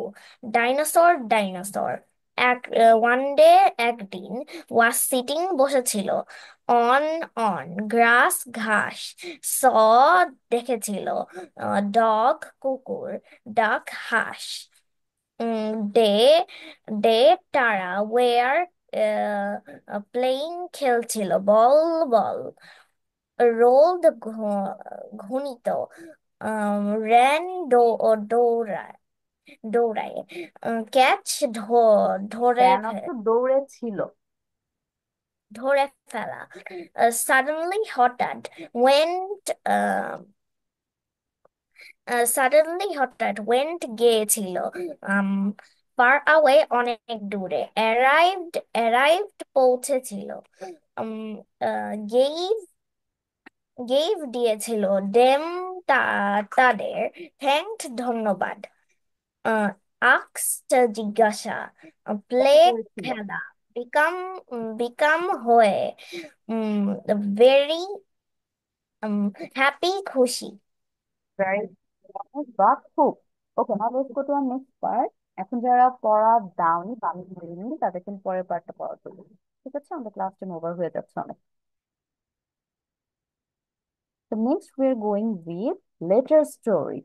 S4: dinosaur dinosaur এক one day একদিন was sitting বসেছিল অন অন গ্রাস ঘাস স দেখেছিল ডগ কুকুর ডাক হাঁস ডে ডে তারা ওয়ার প্লেইং খেলছিল বল বল রোল ঘুনিত র্যান দৌড়ায় দৌড়ায় ক্যাচ ধরে
S1: র্যান অর্থ দৌড়েছিল।
S4: ধরে ফেলা সাডেনলি হঠাৎ ওয়েন্ট সাডেনলি হঠাৎ ওয়েন্ট গিয়েছিল um, ফার আওয়ে অনেক দূরে অ্যারাইভড পৌঁছেছিল গেভ গেভ দিয়েছিল দেম তাদের থ্যাঙ্কড ধন্যবাদ আক্সড জিজ্ঞাসা প্লে
S1: এটা করেছিল।
S4: খেলা বিকাম বিকাম হয়ে ভেরি হ্যাপি খুশি
S1: ভেরি বা খুব। Okay, now let's go to our next part. এখন যারা পড়া দাওনি বা আমি ধরিনি, তাদেরকে আমি পরের পার্টটা পড়া করবো। ঠিক আছে, আমাদের ক্লাস টাইম ওভার হয়ে যাচ্ছে অনেক। তো next we are going with letter story.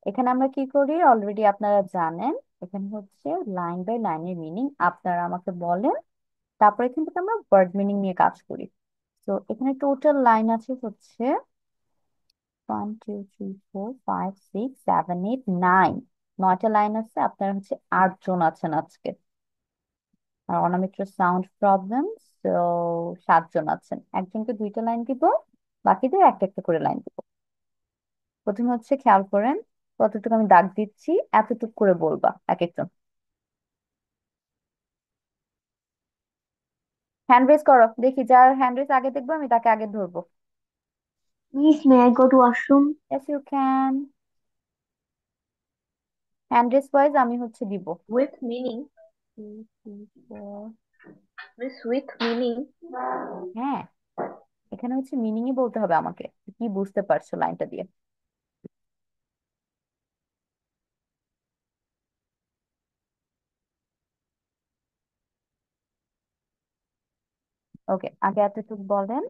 S1: এখানে আমরা কি করি অলরেডি আপনারা জানেন। এখানে হচ্ছে লাইন বাই লাইনের মিনিং আপনারা আমাকে বলেন, তারপরে কিন্তু আমরা ওয়ার্ড মিনিং নিয়ে কাজ করি। তো এখানে টোটাল লাইন আছে হচ্ছে 1 2 3 4 5 6 7 8 9। 9টা লাইন আছে, আপনারা হচ্ছে 8 জন আছেন আজকে। আর অনামিত্র সাউন্ড প্রবলেম, তো 7 জন আছেন। একজনকে 2টা লাইন দিব, বাকিদের একটা একটা করে লাইন দিব। প্রথমে হচ্ছে খেয়াল করেন কতটুকু আমি দাগ দিচ্ছি, এতটুকু করে বলবা এক একজন। হ্যান্ড রেজ করো, দেখি যার হ্যান্ড রেজ আগে দেখবো আমি তাকে আগে ধরবো।
S3: Miss, may I go to washroom?
S1: Yes you can. Hand raise wise আমি হচ্ছে দিব।
S3: With meaning.
S1: 2 3 4।
S3: Miss, with meaning.
S1: হ্যাঁ, এখানে হচ্ছে মিনিংই বলতে হবে আমাকে, কি বুঝতে পারছো লাইনটা দিয়ে। ওকে, আগে এতটুকু বলেন।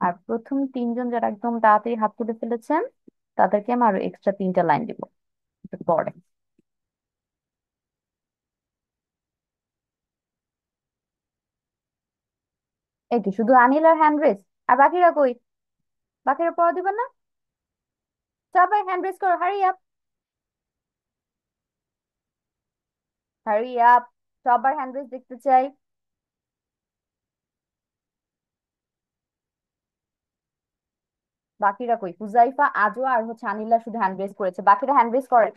S1: আর প্রথম তিনজন যারা একদম তাড়াতাড়ি হাত তুলে ফেলেছেন তাদেরকে আমি আরো এক্সট্রা 3টা লাইন দিব একটু পরে। এই কি শুধু আনিল আর হ্যান্ড রেস? আর বাকিরা কই? বাকিরা পড়া দিবেন না? সবাই হ্যান্ড রেস করো, হারি আপ, হারি আপ, সবার হ্যান্ড রেস দেখতে চাই। বাকিরা কই? হুজাইফা, আজও আর হচ্ছে আনিল্লা শুধু হ্যান্ড রেস করেছে, বাকিরা হ্যান্ড রেস করে?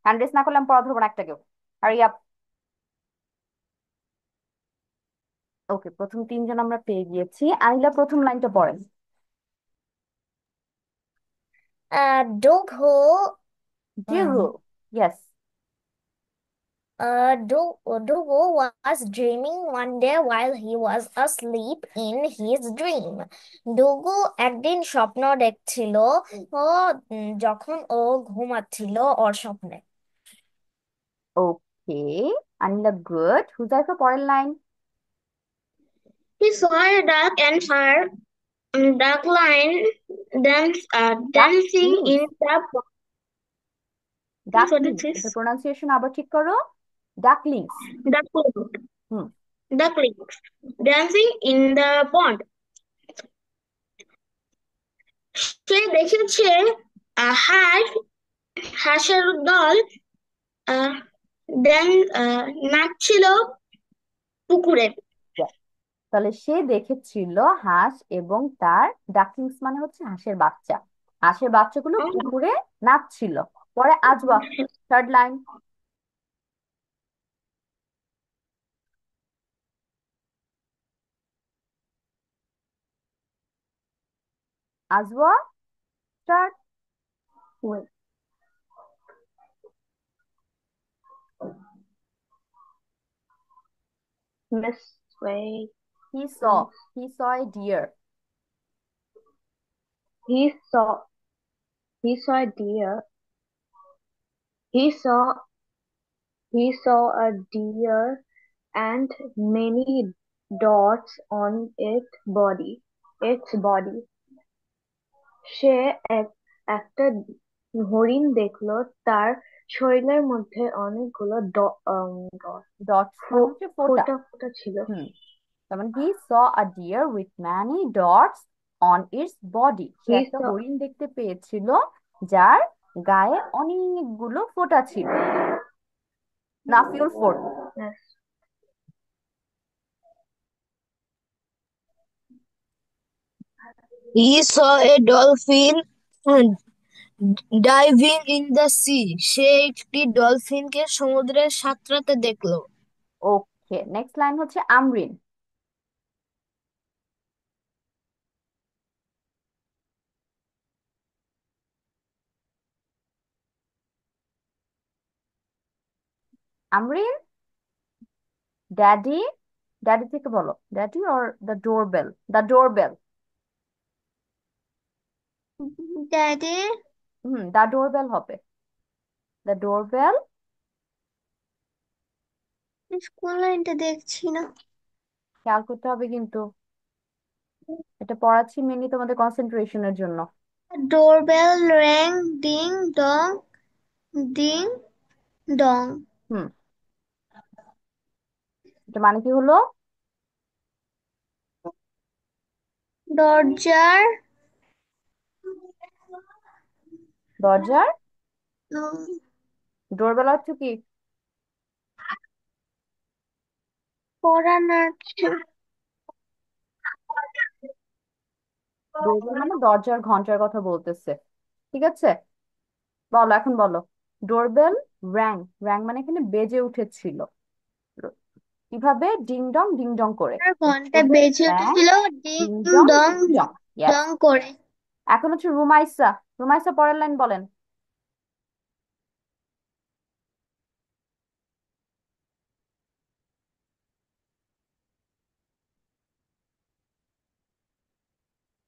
S1: হ্যান্ড রেস না করলে আমি পড়া ধরবো না একটা কেউ। Hurry up. ওকে, প্রথম তিনজন আমরা পেয়ে গিয়েছি। আনিলা প্রথম লাইনটা পড়েন।
S4: Doggo,
S1: Diego, yes.
S4: Doggo was dreaming one day while he was asleep in his dream. Doggo একদিন স্বপ্ন দেখছিল ও যখন ও ঘুমাচ্ছিল ওর স্বপ্নে।
S1: ওকে, আনিলা গুড। হুজাইফা পরের line.
S3: He saw a duck and her duckling dancing
S1: ডাকলিংস,
S3: in the pond. What is
S1: ডাকলিংস, এটা
S3: this?
S1: Pronunciation আবার ঠিক করো। ডাকলিংস।
S3: Duckling.
S1: Hmm.
S3: Ducklings dancing in the pond. সে দেখেছে হাঁস হাঁসের দল আহ, নাচছিল পুকুরে।
S1: Yes. তাহলে সে দেখেছিল হাঁস এবং তার ডাকলিংস মানে হচ্ছে হাঁসের বাচ্চা, হাঁসের বাচ্চাগুলো পুকুরে নাচছিল। পরে আজবা, third line. Ajwa, start.
S3: Wait, Miss Way.
S1: He saw a deer.
S3: He saw he saw a deer. He saw he saw a deer and many dots on its body. সে একটা হরিণ দেখলো, তার শরীরের মধ্যে অনেকগুলো
S1: ডটস মানে হচ্ছে ফোঁটা।
S3: ফোঁটা ফোঁটা ছিল।
S1: হুম, তার মানে he saw a deer with many dots on its body. Say
S3: He
S1: একটা
S3: saw
S1: হরিণ দেখতে পেয়েছিল যার গায়ে অনেকগুলো ফোঁটা ছিল। Nafiul fourth.
S3: yes.
S2: He saw a dolphin diving in the sea. সে একটি ডলফিনকে সমুদ্রে সাঁতরাতে দেখলো।
S1: ওকে, নেক্সট লাইন হচ্ছে আমরিন। আমরিন, ড্যাডি, ড্যাডি থেকে বলো, daddy or the doorbell, the doorbell.
S3: Daddy,
S1: hmm, the doorbell হবে, দ্য ডোরবেল।
S3: স্কুল লাইনটা দেখছি না।
S1: খেয়াল করতে হবে কিন্তু, এটা পড়াচ্ছি মেনলি তোমাদের কনসেন্ট্রেশনের জন্য।
S3: Doorbell rang ding dong ding dong.
S1: হুম, এটা মানে কি হলো?
S3: দরজার
S1: দরজার
S3: উম,
S1: ডোরবেল হচ্ছে কি?
S3: কড়া নাড়ছে।
S1: ডোরবেল মানে দরজার ঘন্টার কথা বলতেছে। ঠিক আছে, বলো এখন বলো। ডোরবেল র্যাং, র্যাং মানে এখানে বেজে উঠেছিল। কিভাবে? ডিং ডং করে।
S3: আর ঘন্টা
S1: ডোরবেল
S3: বেজে
S1: র্যাং
S3: উঠেছিল ding
S1: ding dong
S3: dong
S1: ding dong. Yes.
S3: Dong করে।
S1: এখন হচ্ছে রুমাইসা। রুমাইসা পরের লাইন বলেন।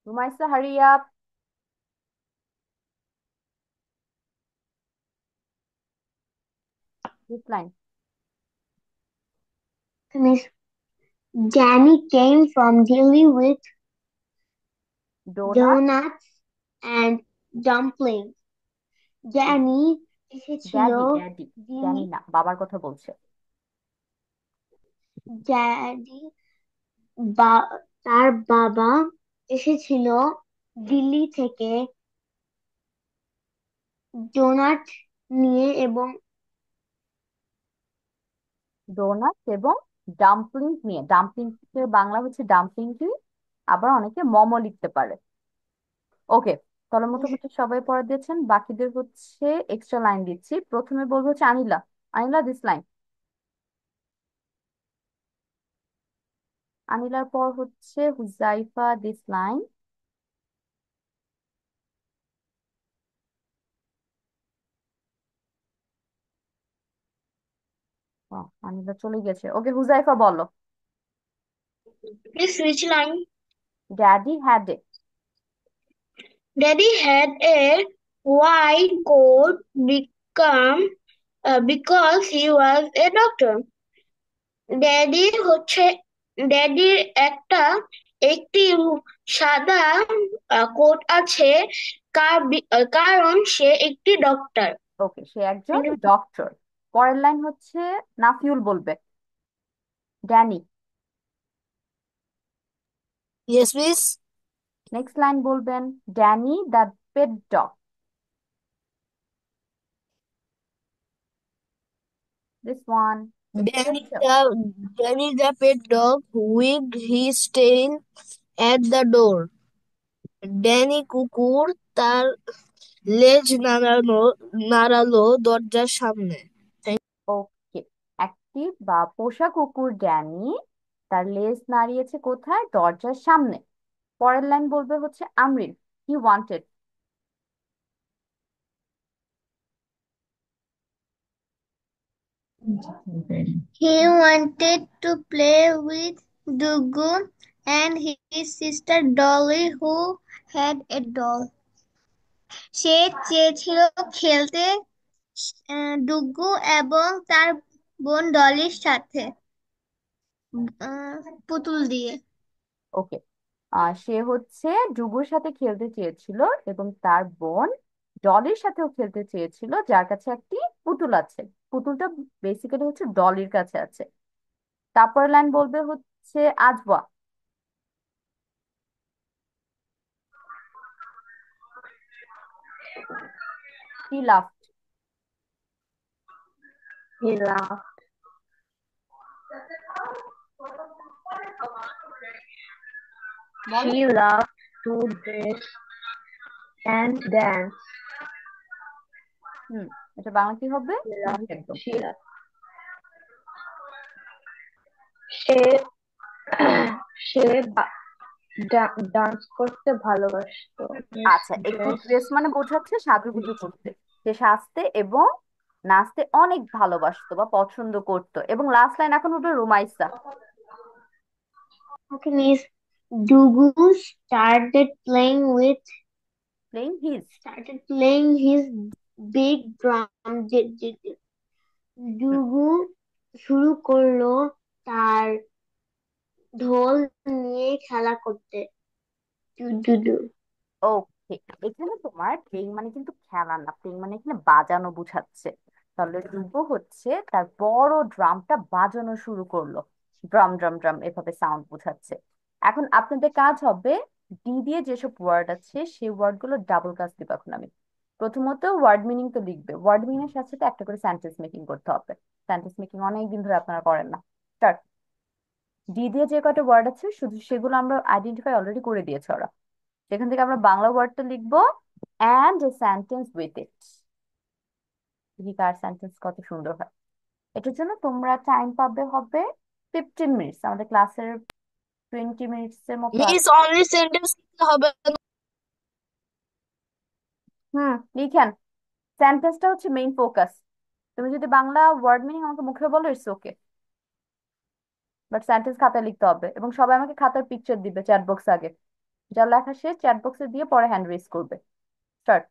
S1: Rumaisa, hurry up. This line.
S3: Miss Danny came from Delhi with
S1: donut,
S3: donuts, and dumplings. Danny এসেছিল
S1: ড্যাডি ড্যাডি,
S3: দিল্লি
S1: ড্যানি না, বাবার কথা বলছে।
S3: ড্যাডি বা তার বাবা এসেছিল দিল্লি থেকে ডোনাট নিয়ে এবং
S1: ডোনাট এবং ডাম্পলিং নিয়ে। ডাম্পলিং এর বাংলা হচ্ছে ডাম্পলিং কি, আবার অনেকে মোমো লিখতে পারে। ওকে, তাহলে মোটামুটি সবাই পড়া দিয়েছেন, বাকিদের হচ্ছে এক্সট্রা লাইন দিচ্ছি। প্রথমে বলবো হচ্ছে আনিলা। আনিলা, দিস লাইন। আনিলার পর হচ্ছে হুজাইফা, দিস লাইন। আনিলা চলে গেছে। ওকে, হুজাইফা বলো।
S2: Please which line?
S1: Daddy had a.
S2: Daddy had a white coat because he was a doctor. Daddy হচ্ছে ড্যাডির একটি সাদা কোট আছে কারণ সে একটি ডক্টর।
S1: ওকে, সে একজন ডক্টর। পরের লাইন হচ্ছে নাফিউল বলবে। Danny.
S2: Yes please.
S1: Next line বলবেন Danny the pet dog. This one.
S2: Danny the pet dog wagged his tail at the door. Danny কুকুর তার লেজ নাড়ালো দরজার সামনে।
S1: ওকে, একটি বা পোষা কুকুর ড্যানি তার লেজ নাড়িয়েছে কোথায়? দরজার সামনে। পরের লাইন বলবে হচ্ছে Amrin. He wanted.
S3: He wanted to play with Dugu and his sister Dolly, who had a doll. সে চেয়েছিল খেলতে ডুগু এবং তার বোন ডলির সাথে পুতুল দিয়ে।
S1: ওকে, সে হচ্ছে ডুগুর সাথে খেলতে চেয়েছিল এবং তার বোন ডলির সাথেও খেলতে চেয়েছিল, যার কাছে একটি পুতুল আছে। পুতুলটা বেসিক্যালি হচ্ছে ডলির কাছে আছে। তারপর লাইন বলবে হচ্ছে Ajwa. He laughed.
S3: He laughed.
S1: বলো।
S3: She loved to dress and dance.
S1: হুম, এটা বাংলা কি হবে?
S3: She
S1: ইজি
S3: loved,
S1: একদম।
S3: she loved. Say say dance করতে ভালোবাসতো। Miss
S1: আচ্ছা, একটু
S3: Dress.
S1: ড্রেস মানে বোঝাচ্ছে সাজুগুজু করতে। সে সাজতে এবং নাচতে অনেক ভালোবাসতো বা পছন্দ করতো। এবং লাস্ট লাইন এখন হবে Rumaisa.
S3: Okay, Miss. Dugu
S1: playing his.
S3: started playing his big drum. ডুগু শুরু করলো তার ঢোল নিয়ে খেলা করতে। Do do do.
S1: ওকে, এখানে তোমার প্লেইং মানে কিন্তু খেলা না, প্লেইং মানে এখানে বাজানো বুঝাচ্ছে। তাহলে রুবো হচ্ছে তার বড় ড্রামটা বাজানো শুরু করলো। ড্রাম ড্রাম ড্রাম এভাবে সাউন্ড বুঝাচ্ছে। এখন আপনাদের কাজ হবে ডি দিয়ে যেসব ওয়ার্ড আছে সেই ওয়ার্ড গুলো ডাবল কাজ দিবে। এখন আমি প্রথমত ওয়ার্ড মিনিং তো লিখবে, ওয়ার্ড মিনিং এর সাথে সাথে একটা করে সেন্টেন্স মেকিং করতে হবে। সেন্টেন্স মেকিং অনেকদিন ধরে আপনারা করেন না। স্টার্ট। ডি দিয়ে যে কয়টা ওয়ার্ড আছে শুধু সেগুলো আমরা আইডেন্টিফাই অলরেডি করে দিয়েছে ওরা। সেখান থেকে আমরা বাংলা ওয়ার্ডটা লিখবো and a sentence with it. দেখি কার সেন্টেন্স কত সুন্দর হয়। এটার জন্য তোমরা টাইম পাবে হবে 15 মিনিটস। আমাদের ক্লাসের 20 মিনিটস এর মতো
S2: মিস
S1: আছে।
S2: অনলি সেন্টেন্স হবে না।
S1: হুম, লিখেন। সেন্টেন্সটা হচ্ছে মেইন ফোকাস। তুমি যদি বাংলা ওয়ার্ড মিনিং আমাকে মুখে বলো, ইটস ওকে, বাট সেন্টেন্স খাতায় লিখতে হবে। এবং সবাই আমাকে খাতার পিকচার দিবে চ্যাট বক্স আগে। যা লেখা শেষ চ্যাট বক্সে দিয়ে পরে হ্যান্ড রেজ করবে। স্টার্ট।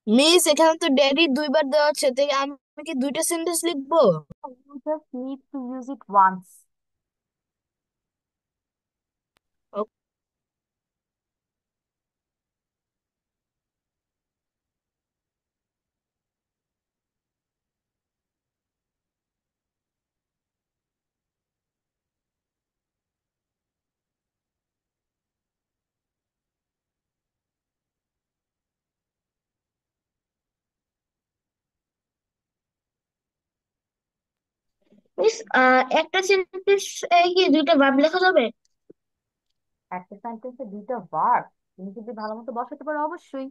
S2: মিস, এখানে তো ড্যাডি দুইবার দেওয়া আছে, তাই আমি কি দুইটা সেন্টেন্স লিখবো?
S1: You just need to use it once.
S3: Miss, একটা সেন্টেন্স কি দুইটা ভার্ব লেখা যাবে?
S1: একটা সেন্টেন্সে দুইটা ভার্ব তুমি যদি ভালো মতো বসাতে পারো অবশ্যই।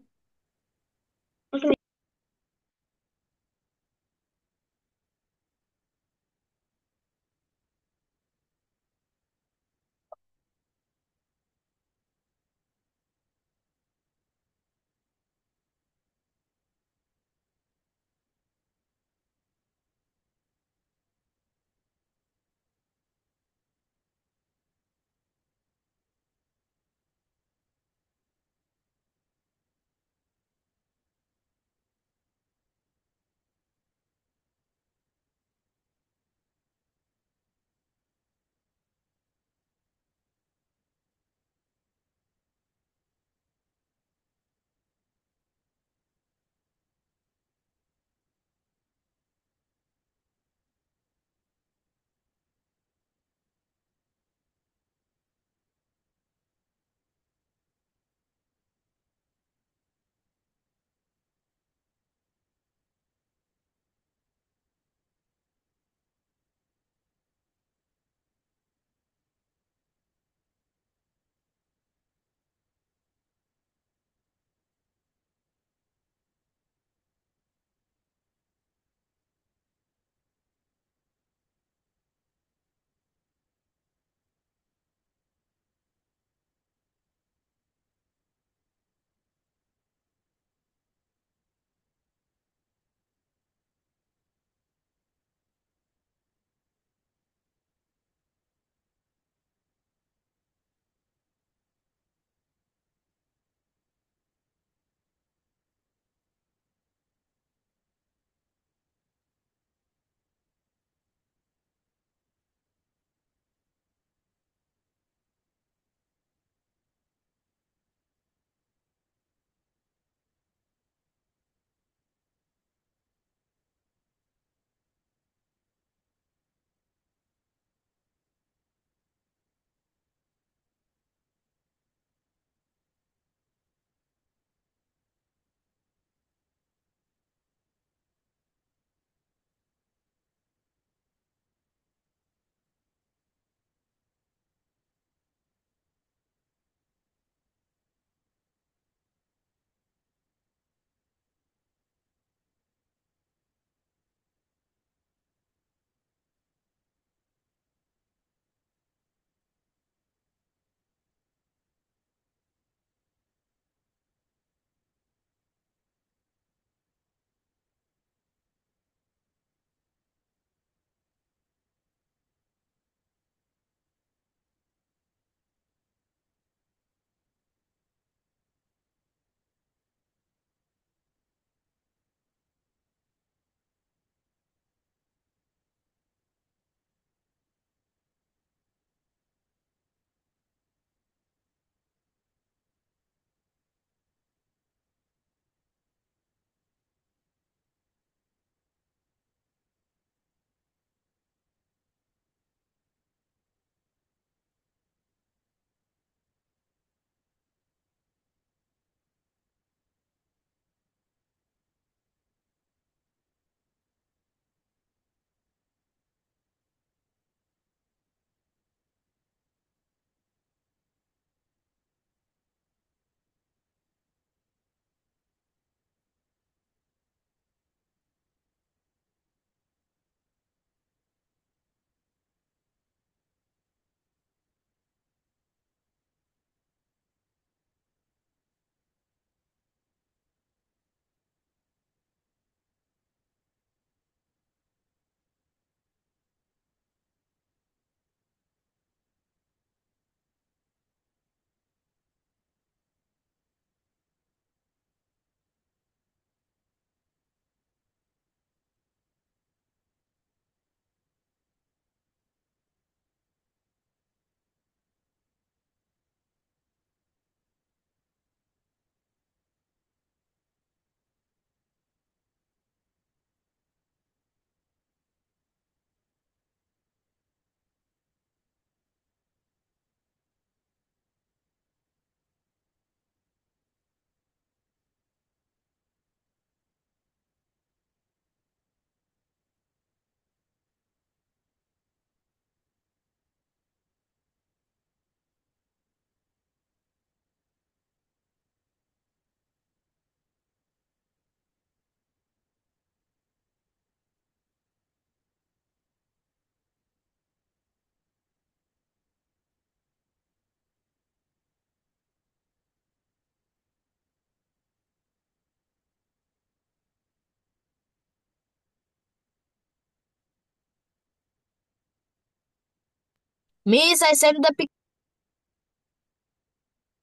S2: Miss, I sent the pic.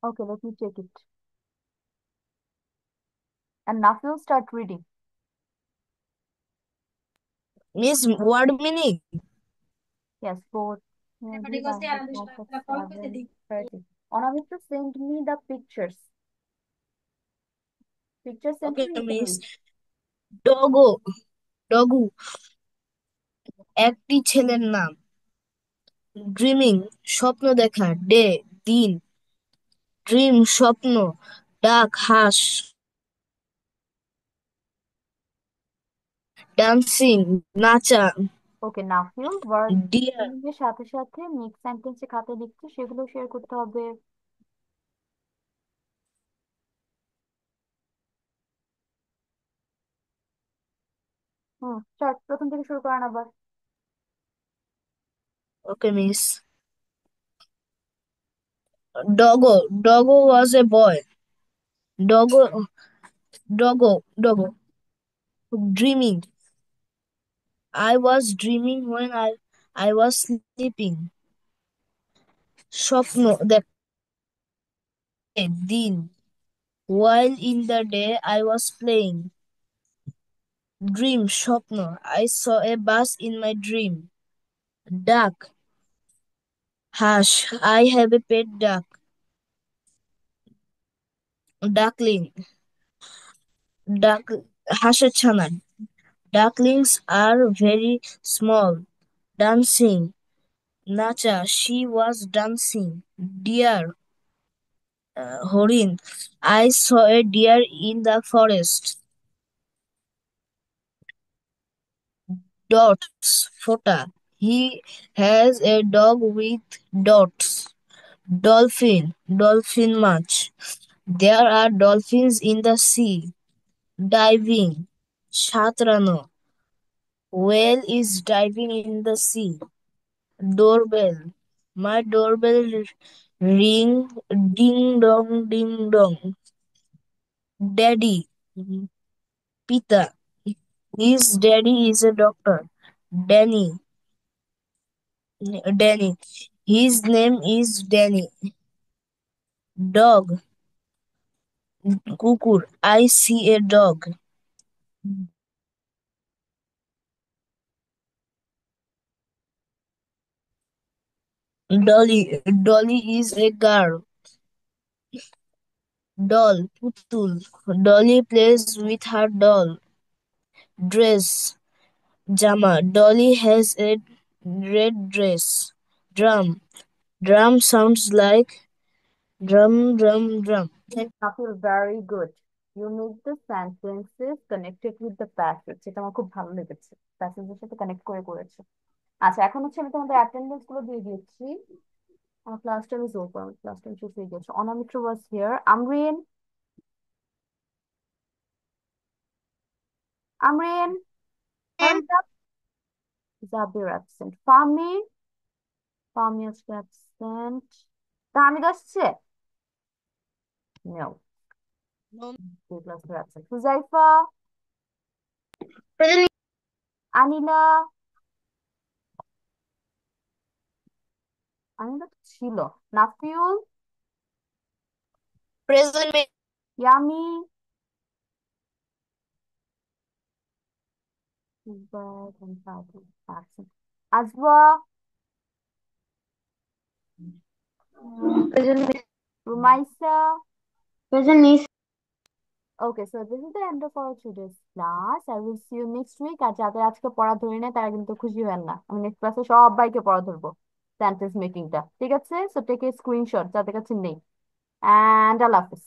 S1: Okay, let me check it. And now you'll start reading.
S2: Miss, word meaning.
S1: Yes, 4, 20, 7, 30. Anamita, send me the pictures. Picture send
S2: Okay,
S1: me in
S2: miss.
S1: English.
S2: ডগো, ডগু একটি ছেলের নাম। Dreaming স্বপ্ন দেখা, day দিন। Dream স্বপ্ন, ডাক হাঁস। ডান্সিং নাচা।
S1: ওকে, নাফিউল ওয়ার্ড
S2: ডিয়ার
S1: এর সাথে সাথে মিক্স সেন্টেন্সে খাতে লিখছে, সেগুলো শেয়ার করতে হবে। স্টার্ট, প্রথম থেকে শুরু করেন আবার।
S2: ওকে miss. Doggo, doggo was A boy. Doggo, doggo dreaming. I was dreaming when I was sleeping. স্বপ্ন দেখে দিন, while in the day I was playing. Dream স্বপ্ন, I saw a bus in my dream. Duck হাঁস, I have a pet duck. Duckling duck হাঁসের ছানা. Ducklings are very small. Dancing নাচা, she was dancing. Deer হরিণ, I saw a deer in the forest. Dots ফোঁটা, he has a dog with dots. Dolphin মাছ, there are dolphins in the sea. Diving সাঁতরানো, whale is diving in the sea. Doorbell, my doorbell ring, ding dong ding dong. Daddy পিতা, his daddy is a doctor. Danny, his name is Danny. Dog কুকুর, I see a dog. Dolly is a girl. Doll পুতুল, Dolly plays with her doll. Dress জামা, Dolly has a red dress. Drum sounds like drum.
S1: Nafiul, very good. You make the sentences connected with the passage, এটা আমার খুব ভালো লেগেছে, প্যাসেজের সাথে connect করে করেছে। আচ্ছা, এখন হচ্ছে আমি তোমাদের অ্যাটেন্ডেন্স গুলো দিয়ে দিচ্ছি। আমার class time is over, class time শেষ হয়ে গেছে। Anamitra was here. Amrin, Amrin, hands up. Jabir absent. Fami, Fami আজকে অ্যাবসেন্ট। তাহমিদ আসছে? No, class absent. Huzaifa,
S3: Present.
S1: Anila, Anila তো ছিল। Nafiul,
S2: Present
S1: Yami, absent. Azwa,
S3: Present.
S1: Rumaisa.
S3: Present miss.
S1: Okay, so this is the end of our today's class. I will see you next week. আর যাদের আজকে পড়া ধরে নেয় তারা কিন্তু খুশি হবেন না, আমি নেক্সট ক্লাসে সবাইকে পড়া ধরবো সেন্টেন্স মেকিংটা, ঠিক আছে? সো টেক এ স্ক্রিনশট যাদের কাছে নেই, অ্যান্ড আল্লাহ হাফিজ।